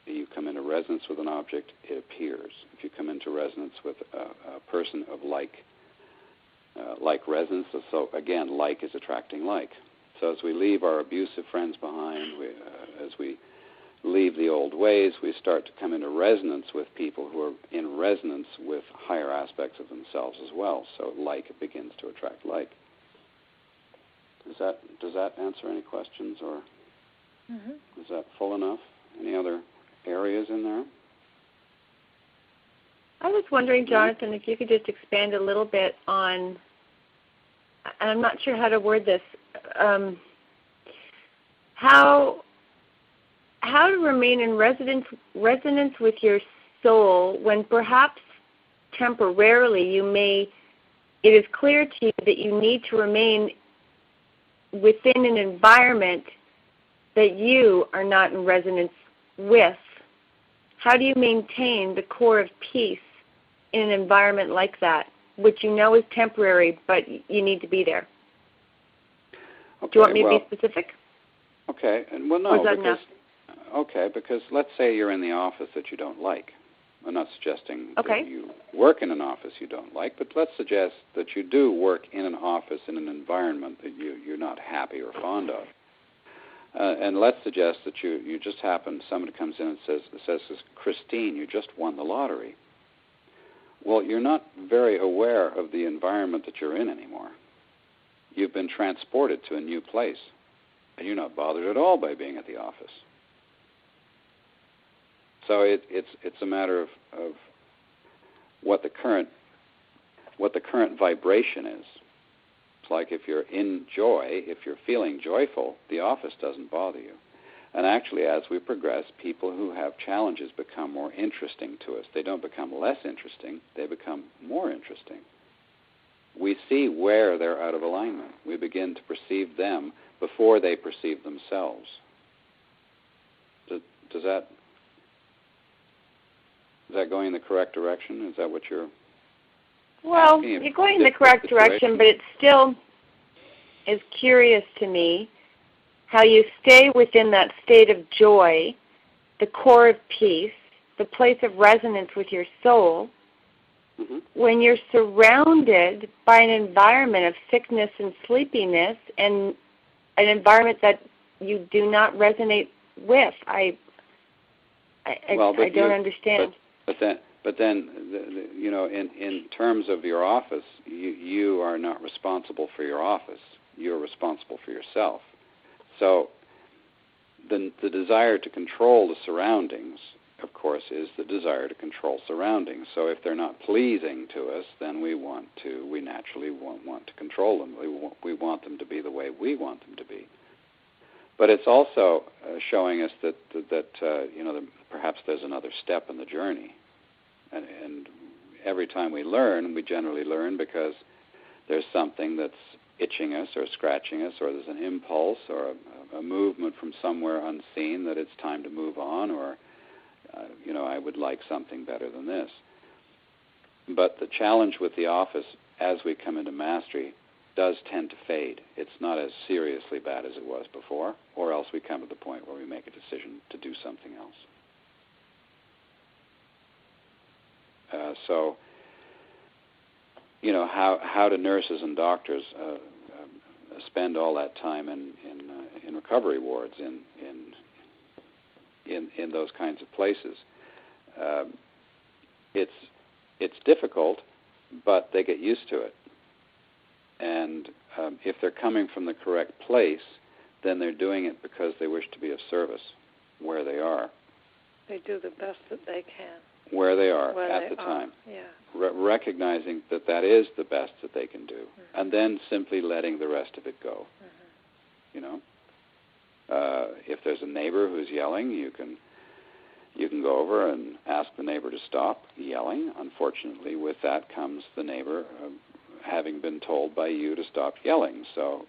you come into resonance with an object, it appears. If you come into resonance with a person of like resonance, so again, like is attracting like. So as we leave our abusive friends behind, as we leave the old ways, we start to come into resonance with people who are in resonance with higher aspects of themselves as well. So like begins to attract like. Does that answer any questions, or is that full enough? Any other areas in there? I was wondering, Jonathan, if you could just expand a little bit on, and I'm not sure how to word this, how to remain in resonance with your soul when perhaps temporarily it is clear to you that you need to remain within an environment that you are not in resonance with. How do you maintain the core of peace in an environment like that, which you know is temporary, but you need to be there? Okay, do you want me to be specific? Okay, and well, no, because because let's say you're in the office that you don't like. I'm not suggesting okay. that you work in an office you don't like, but let's suggest that you do work in an office in an environment that you're not happy or fond of. And let's suggest that you just happen, somebody comes in and says, Christine, you just won the lottery. Well, you're not very aware of the environment that you're in anymore. You've been transported to a new place, and you're not bothered at all by being at the office. So it's a matter of what the current vibration is. It's like if you're in joy, if you're feeling joyful, the office doesn't bother you. And actually, as we progress, people who have challenges become more interesting to us. They don't become less interesting, they become more interesting. We see where they're out of alignment. We begin to perceive them before they perceive themselves. Is that going in the correct direction? Is that what you're... Well, you're going in the correct direction, but it still is curious to me how you stay within that state of joy, the core of peace, the place of resonance with your soul, when you're surrounded by an environment of sickness and sleepiness and an environment that you do not resonate with. I don't understand. But then, in terms of your office, you are not responsible for your office. You're responsible for yourself. So the desire to control the surroundings, of course, is the desire to control surroundings. So if they're not pleasing to us, then we naturally want to control them. We want them to be the way we want them to be. But it's also showing us that perhaps there's another step in the journey. And every time we learn, we generally learn because there's something that's itching us or scratching us, or there's an impulse or a movement from somewhere unseen that it's time to move on, or, I would like something better than this. But the challenge with the office as we come into mastery does tend to fade. It's not as seriously bad as it was before, or else we come to the point where we make a decision to do something else. So, how do nurses and doctors spend all that time in recovery wards, in those kinds of places? It's difficult, but they get used to it. And if they're coming from the correct place, then they're doing it because they wish to be of service where they are. They do the best that they can. Where they are at the time. Yeah. Recognizing that is the best that they can do. Mm-hmm. And then simply letting the rest of it go. Mm-hmm. If there's a neighbor who's yelling, you can go over and ask the neighbor to stop yelling. Unfortunately, with that comes the neighbor having been told by you to stop yelling. So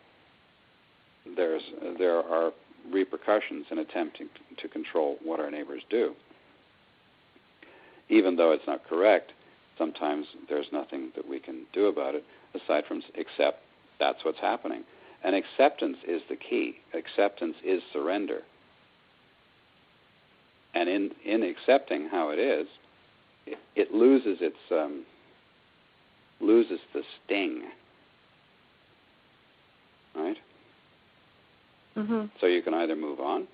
there are repercussions in attempting to control what our neighbors do. Even though it's not correct, sometimes there's nothing that we can do about it aside from accept that's what's happening. And acceptance is the key. Acceptance is surrender. And in accepting how it is, it loses loses the sting, right? Mm-hmm. So you can either move on.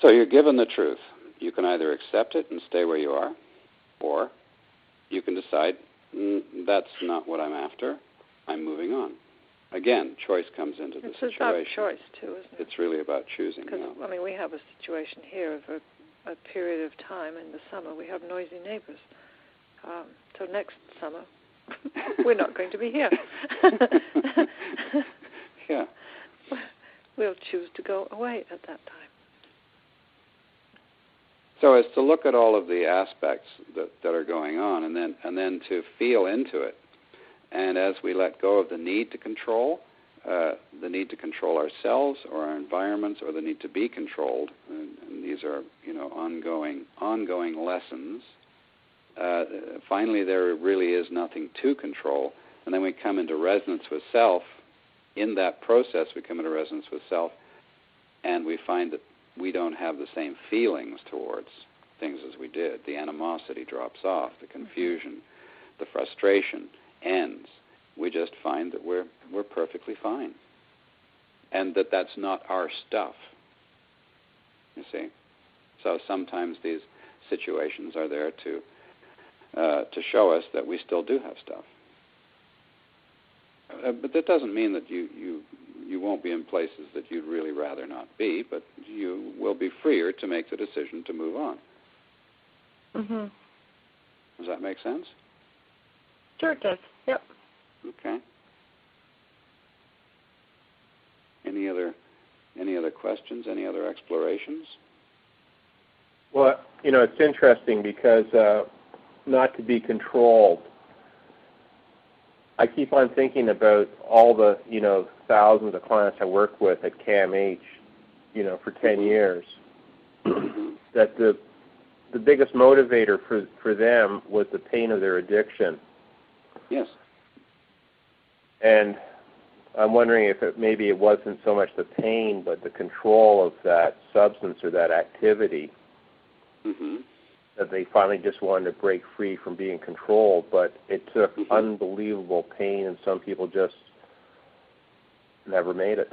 So you're given the truth. You can either accept it and stay where you are, or you can decide, that's not what I'm after, I'm moving on. Again, choice comes into the situation. It's about choice, too, isn't it? It's really about choosing. Because, we have a situation here of a period of time in the summer. We have noisy neighbors. So next summer, we're not going to be here. Yeah. We'll choose to go away at that time. So it's to look at all of the aspects that are going on, and then to feel into it. And as we let go of the need to control ourselves or our environments, or the need to be controlled, and these are ongoing lessons. Finally, there really is nothing to control, and then we come into resonance with self. In that process, we come into resonance with self, and we find that we don't have the same feelings towards things as we did. The animosity drops off, the confusion, the frustration ends. We just find that we're perfectly fine, and that's not our stuff. You see, so sometimes these situations are there to show us that we still do have stuff. But that doesn't mean that you won't be in places that you'd really rather not be, but you will be freer to make the decision to move on. Mm-hmm. Does that make sense? Sure it does. Yep. Okay. Any other questions? Any other explorations? Well, it's interesting because not to be controlled. I keep on thinking about all the, thousands of clients I work with at CAMH, for 10 years, that the biggest motivator for them was the pain of their addiction. Yes. And I'm wondering if maybe it wasn't so much the pain, but the control of that substance or that activity, that they finally just wanted to break free from being controlled. But it took unbelievable pain, and some people just never made it.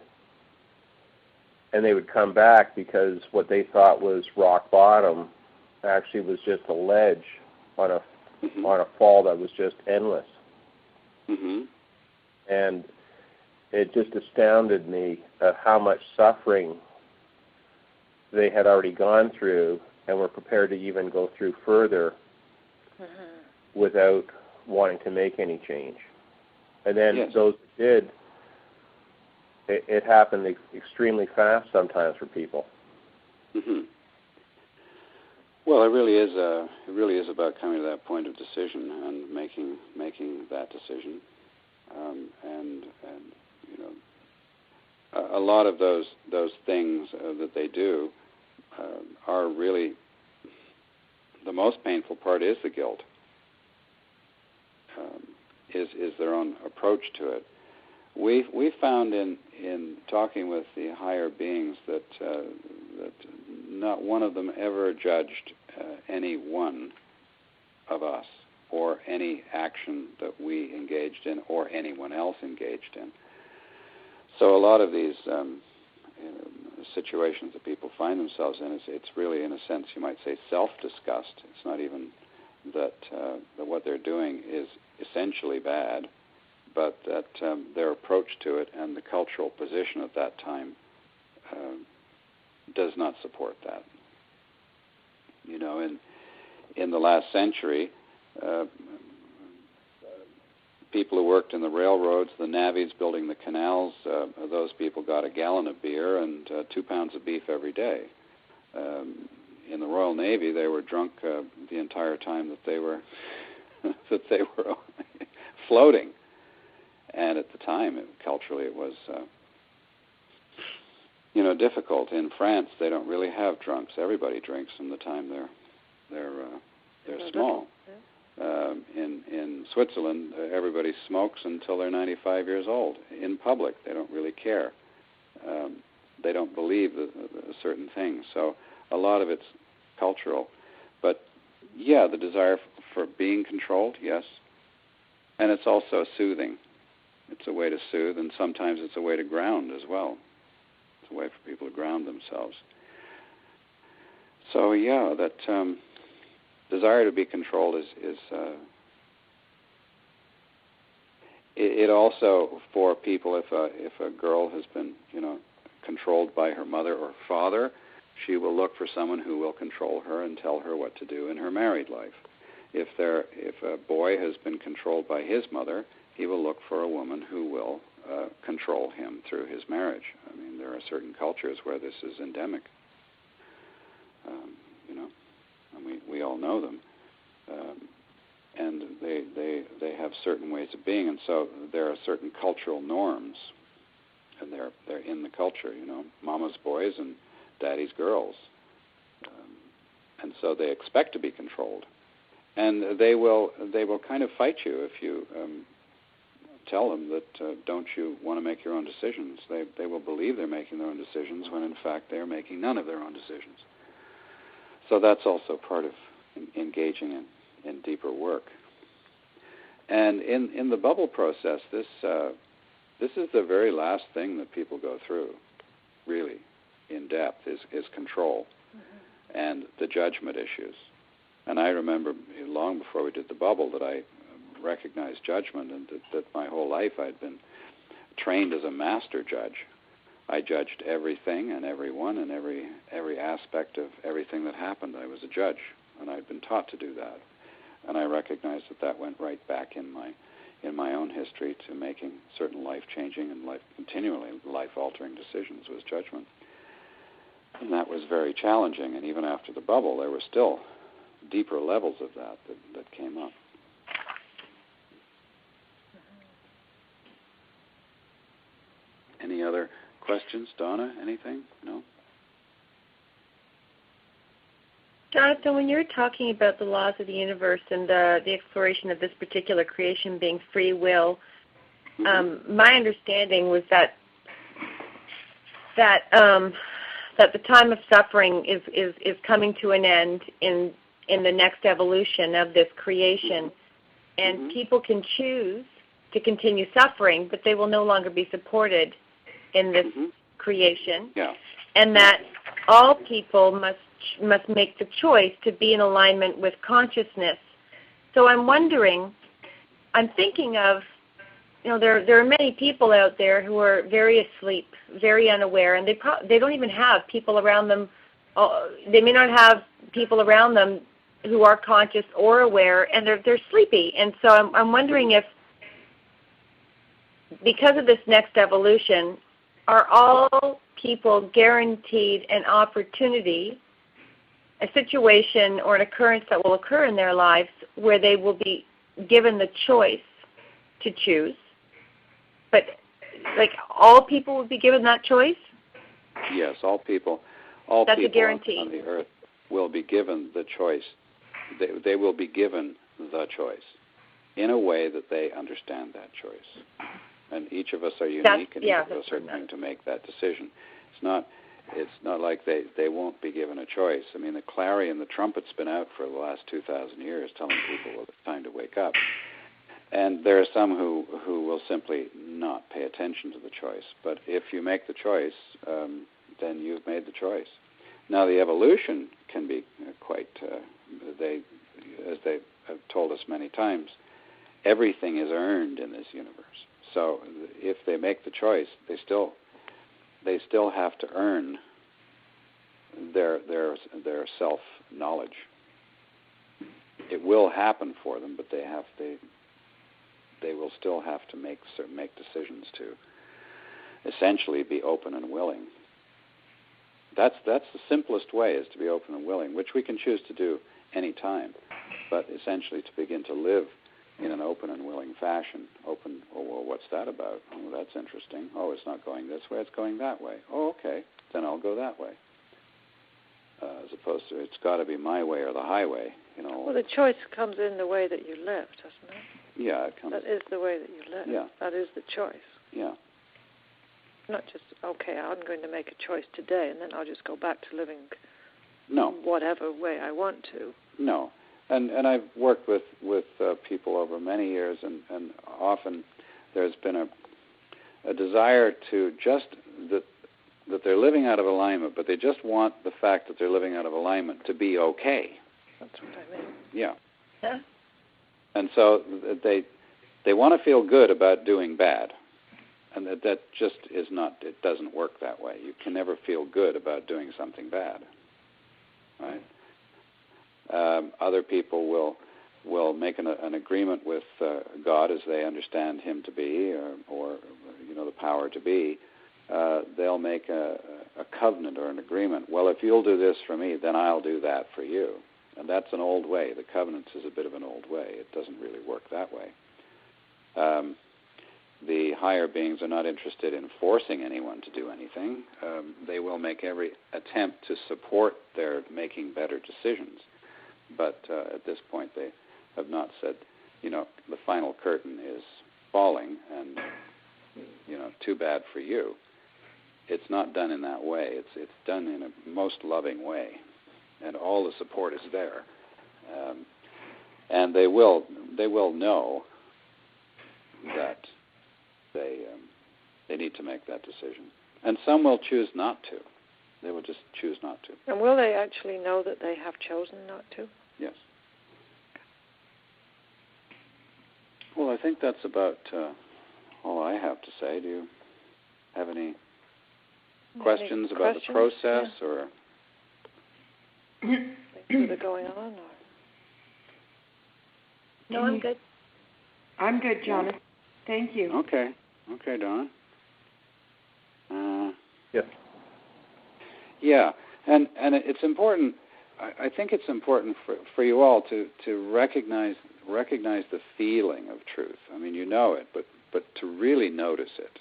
And they would come back because what they thought was rock bottom actually was just a ledge on a fall that was just endless. And it just astounded me how much suffering they had already gone through and were prepared to even go through further without wanting to make any change. And then those that did, it happened extremely fast sometimes for people. Well, it really is about coming to that point of decision and making that decision, and you know, a lot of those things that they do are really the most painful part. Is the guilt, is their own approach to it. We found in talking with the higher beings that not one of them ever judged any one of us or any action that we engaged in or anyone else engaged in. So a lot of these situations that people find themselves in, it's really, in a sense, you might say, self-disgust. It's not even that what they're doing is essentially bad, but that their approach to it and the cultural position at that time does not support that. You know, in the last century, people who worked in the railroads, the navvies building the canals, those people got a gallon of beer and 2 pounds of beef every day. In the Royal Navy, they were drunk the entire time that they were floating. And at the time, culturally, it was difficult. In France, they don't really have drunks. Everybody drinks from the time they're small. In Switzerland, everybody smokes until they're 95 years old. In public, they don't really care. They don't believe certain things. So a lot of it's cultural. But, yeah, the desire for being controlled, yes. And it's also soothing. It's a way to soothe, and sometimes it's a way to ground as well. It's a way for people to ground themselves. So, yeah, that desire to be controlled is it also, for people, if a girl has been, controlled by her mother or father, she will look for someone who will control her and tell her what to do in her married life. If a boy has been controlled by his mother, he will look for a woman who will control him through his marriage. I mean, there are certain cultures where this is endemic, and we all know them, and they have certain ways of being, and so there are certain cultural norms, and they're in the culture. Mama's boys and daddy's girls, and so they expect to be controlled, and they will kind of fight you if you tell them that don't you want to make your own decisions. They will believe they're making their own decisions when in fact they're making none of their own decisions. So that's also part of engaging in deeper work. And in the bubble process, this is the very last thing that people go through, really, in depth, is control and the judgment issues. And I remember long before we did the bubble that I recognized judgment, and that my whole life I'd been trained as a master judge. I judged everything and everyone and every aspect of everything that happened. I was a judge, and I'd been taught to do that. And I recognized that went right back in my own history to making certain life-changing and continually life-altering decisions was judgment. And that was very challenging, and even after the bubble, there were still deeper levels of that came up. Any other questions, Donna? Anything? No? Jonathan, when you're talking about the laws of the universe and the exploration of this particular creation being free will, my understanding was that the time of suffering is coming to an end in the next evolution of this creation, and people can choose to continue suffering, but they will no longer be supported in this creation, and that all people must make the choice to be in alignment with consciousness. So I'm thinking of, there are many people out there who are very asleep, very unaware, and they don't even have people around them. They may not have people around them who are conscious or aware, and they're sleepy. And so I'm wondering if, because of this next evolution, are all people guaranteed an opportunity a situation or an occurrence that will occur in their lives where they will be given the choice to choose. But, like, all people will be given that choice? Yes, all people That's a guarantee. On the earth will be given the choice. They will be given the choice in a way that they understand that choice. And each of us are unique, and each of us are going to make that decision. It's not like they won't be given a choice. I mean, the clarion, the trumpet's been out for the last 2,000 years telling people, well, it's time to wake up. And there are some who will simply not pay attention to the choice. But if you make the choice, then you've made the choice. Now, the evolution can be quite, as they have told us many times, everything is earned in this universe. So if they make the choice, they still have to earn their self-knowledge. It will happen for them, but they will still have to make decisions to essentially be open and willing. That's the simplest way, is to be open and willing, which we can choose to do any time, but essentially to begin to live in an open and willing fashion. Open, oh, well, what's that about? Oh, that's interesting. Oh, it's not going this way, it's going that way. Oh, okay, then I'll go that way. As opposed to, it's got to be my way or the highway, you know. Well, the choice comes in the way that you live, doesn't it? Yeah, it comes. That is the way that you live. Yeah. That is the choice. Yeah. Not just, okay, I'm going to make a choice today, and then I'll just go back to living whatever way I want to. No. And I've worked with people over many years, and often there's been a desire to just that they're living out of alignment, but they just want the fact that they're living out of alignment to be okay. That's what I mean. Yeah. Yeah. And so they want to feel good about doing bad, and that just is not. It doesn't work that way. You can never feel good about doing something bad, right? Other people will make an agreement with God as they understand Him to be, or the power to be. They'll make a covenant or an agreement. Well, if you'll do this for me, then I'll do that for you. And that's an old way. The covenant is a bit of an old way. It doesn't really work that way. The higher beings are not interested in forcing anyone to do anything. They will make every attempt to support their making better decisions. But at this point, they have not said, the final curtain is falling, and, too bad for you. It's not done in that way. It's done in a most loving way, and all the support is there. And they will know that they need to make that decision. And some will choose not to. They will just choose not to. And will they actually know that they have chosen not to? Yes. Well, I think that's about all I have to say. Do you have any questions about the process, or things that are going on? Or? No, I'm good. I'm good, Jonathan. Thank you. Okay, Donna. Yes. Yeah, and it's important. I think it's important for you all to recognize the feeling of truth. I mean, you know it, but to really notice it,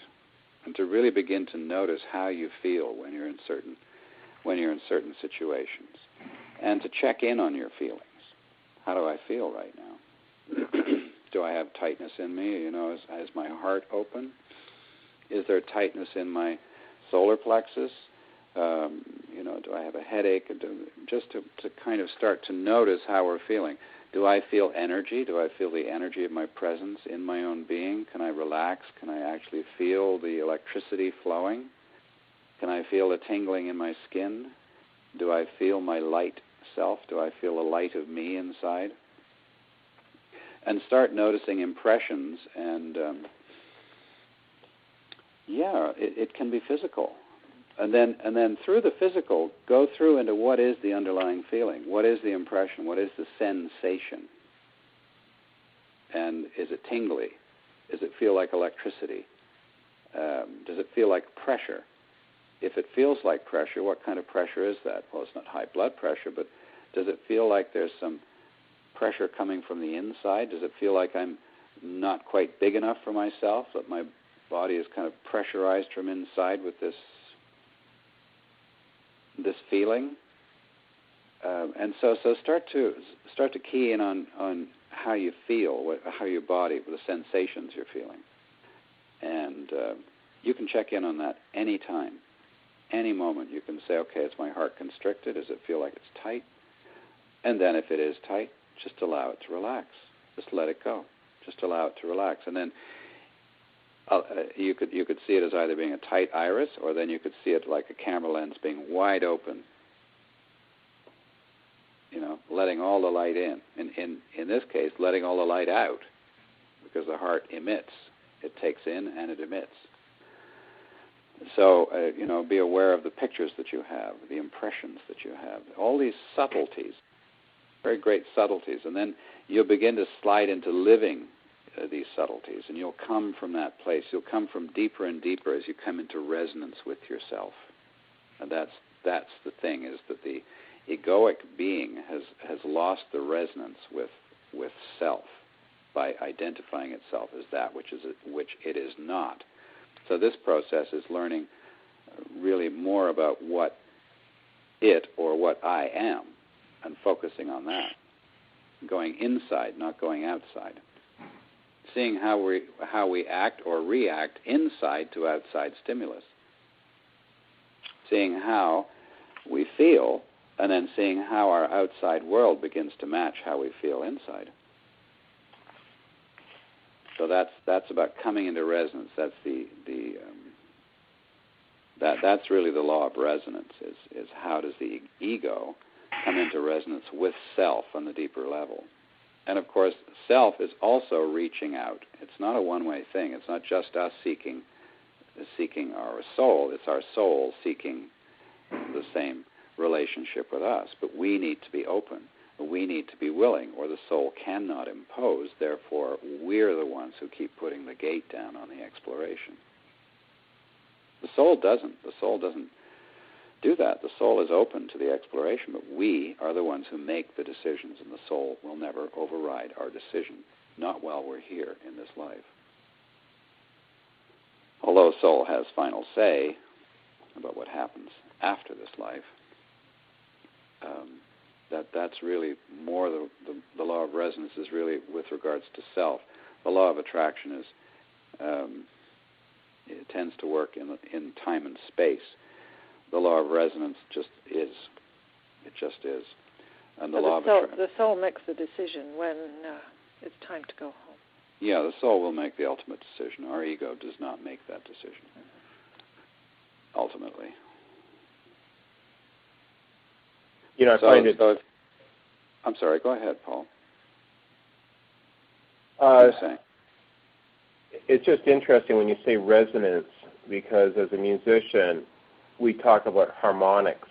and to really begin to notice how you feel when you're in certain situations, and to check in on your feelings. How do I feel right now? Do I have tightness in me? Is my heart open? Is there tightness in my solar plexus? Do I have a headache? Just to kind of start to notice how we're feeling. Do I feel energy? Do I feel the energy of my presence in my own being? Can I relax? Can I actually feel the electricity flowing? Can I feel a tingling in my skin? Do I feel my light self? Do I feel a light of me inside? And start noticing impressions, and it can be physical. And then through the physical, go through into what is the underlying feeling, what is the impression, what is the sensation, and is it tingly? Does it feel like electricity? Does it feel like pressure? If it feels like pressure, what kind of pressure is that? Well, it's not high blood pressure, but Does it feel like there's some pressure coming from the inside? Does it feel like I'm not quite big enough for myself, that my body is kind of pressurized from inside with this feeling? And so start to key in on how you feel, how your body, the sensations you're feeling. And you can check in on that any time, any moment. You can say, okay, is my heart constricted? Does it feel like it's tight? And then if it is tight, just allow it to relax. Just let it go. Just allow it to relax. And then you could see it as either being a tight iris, or then you could see it like a camera lens being wide open, letting all the light in. In this case, letting all the light out, because the heart emits. It takes in and it emits. So, be aware of the pictures that you have, the impressions that you have, all these subtleties, very great subtleties. And then you'll begin to slide into living these subtleties, and you'll come from that place. You'll come from deeper and deeper as you come into resonance with yourself. And that's the thing, is that the egoic being has lost the resonance with self by identifying itself as that which it is not. So this process is learning really more about what it or what I am, and focusing on that, going inside, not going outside. Seeing how we act or react inside to outside stimulus. Seeing how we feel, and then seeing how our outside world begins to match how we feel inside. So that's about coming into resonance. That's that's really the law of resonance. Is how does the ego come into resonance with self on the deeper level? And of course, self is also reaching out. It's not a one-way thing. It's not just us seeking our soul. It's our soul seeking the same relationship with us. But we need to be open. We need to be willing, or the soul cannot impose. Therefore, we're the ones who keep putting the gate down on the exploration. The soul doesn't. The soul doesn't do that. The soul is open to the exploration, but we are the ones who make the decisions, and the soul will never override our decision, not while we're here in this life. Although soul has final say about what happens after this life, that's really more the law of resonance is really with regards to self. The law of attraction is it tends to work in time and space. The law of resonance just is. It just is. And the soul makes the decision when it's time to go home. Yeah, the soul will make the ultimate decision. Our ego does not make that decision. Ultimately. I find it. I'm sorry. Go ahead, Paul. It's just interesting when you say resonance, because as a musician, we talk about harmonics,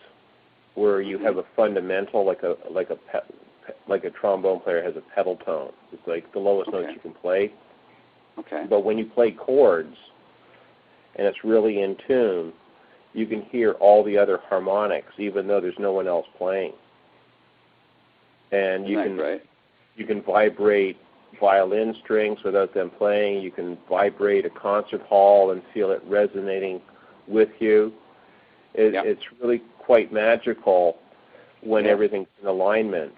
where you have a fundamental, like a trombone player has a pedal tone. It's like the lowest notes you can play. Okay. But when you play chords, and it's really in tune, you can hear all the other harmonics, even though there's no one else playing. And you can vibrate violin strings without them playing. You can vibrate a concert hall and feel it resonating with you. It's really quite magical when everything's in alignment.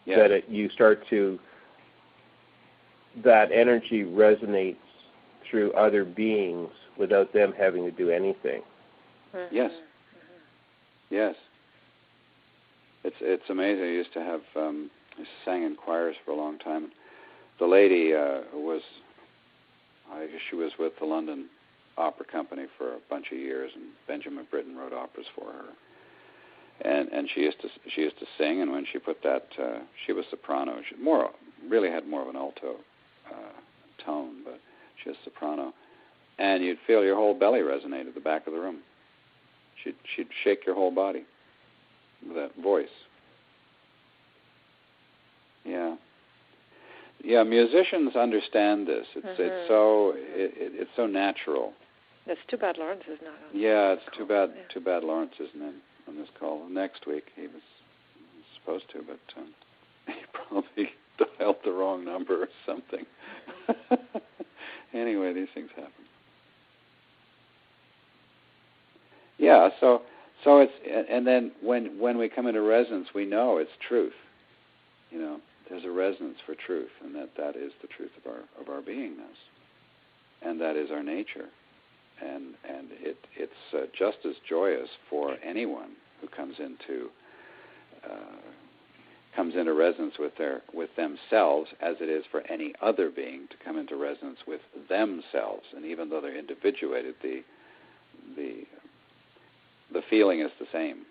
Yes. That energy resonates through other beings without them having to do anything. Mm-hmm. Yes. Yes. It's amazing. I used to have I sang in choirs for a long time. The lady she was with the London Opera Company for a bunch of years, and Benjamin Britten wrote operas for her. And she used to sing, and when she put that, she was soprano. She really had more of an alto tone, but she was soprano. And you'd feel your whole belly resonate at the back of the room. She'd shake your whole body with that voice. Yeah, musicians understand this. It's so natural. It's too bad Lawrence is not on. Yeah, it's too bad. Too bad Lawrence isn't on this call. Next week he was supposed to, but he probably dialed the wrong number or something. Anyway, these things happen. Yeah, so it's, and then when we come into resonance, we know it's truth. You know, there's a resonance for truth, and that is the truth of our beingness, and that is our nature, and it's just as joyous for anyone who comes into resonance with themselves as it is for any other being to come into resonance with themselves. And even though they're individuated, the feeling is the same.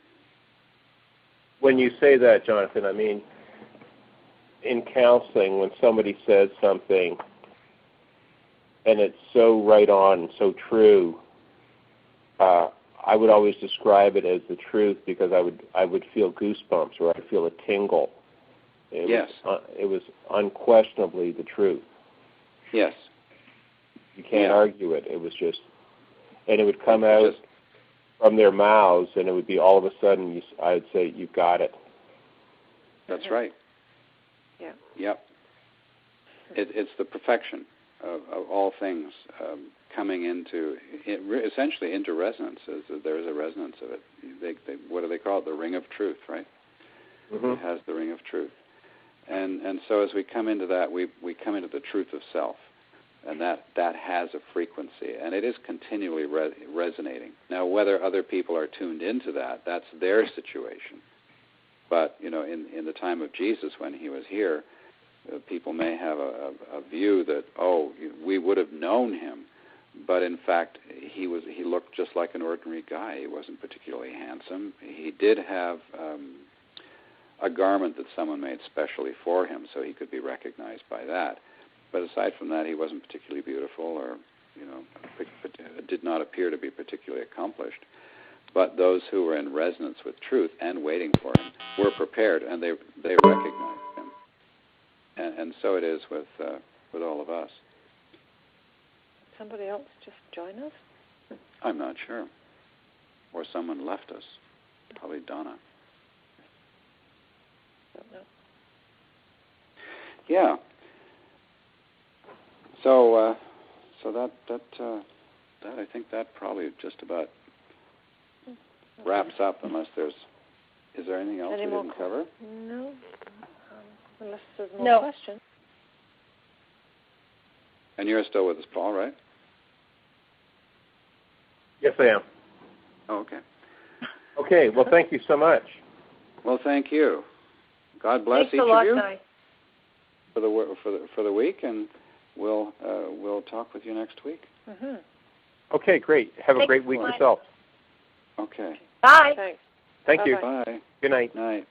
When you say that, Jonathan, I mean, in counseling, when somebody says something and it's so right on, so true, I would always describe it as the truth because I would feel goosebumps or I'd feel a tingle. It was unquestionably the truth. Yes. You can't argue it. It was just, and it would come out from their mouths, and it would be all of a sudden, I'd say, you've got it. That's right. Yeah. Yep. It's the perfection of all things coming into, essentially into resonance. There is a resonance of it. What do they call it? The ring of truth, right? Mm-hmm. It has the ring of truth. And so as we come into that, we come into the truth of self. And that has a frequency, and it is continually resonating. Now, whether other people are tuned into that's their situation. But, you know, in the time of Jesus when he was here, people may have a view that, we would have known him. But in fact, he looked just like an ordinary guy. He wasn't particularly handsome. He did have a garment that someone made specially for him, so he could be recognized by that. But aside from that, he wasn't particularly beautiful, or did not appear to be particularly accomplished. But those who were in resonance with truth and waiting for him were prepared, and they recognized him. And so it is with all of us. Somebody else just join us? I'm not sure. Or someone left us. Probably Donna. Don't know. Yeah. So that I think that probably just about wraps up. Unless is there anything else we didn't cover? No, unless there's more questions. And you're still with us, Paul, right? Yes, I am. Oh, okay. Okay. Well, thank you so much. Well, thank you. God bless each of you for the week, and we'll talk with you next week. Mm-hmm. Okay, great. Have a great week yourself. Okay. Bye. Thanks. Thank you. Bye. Good night. Night.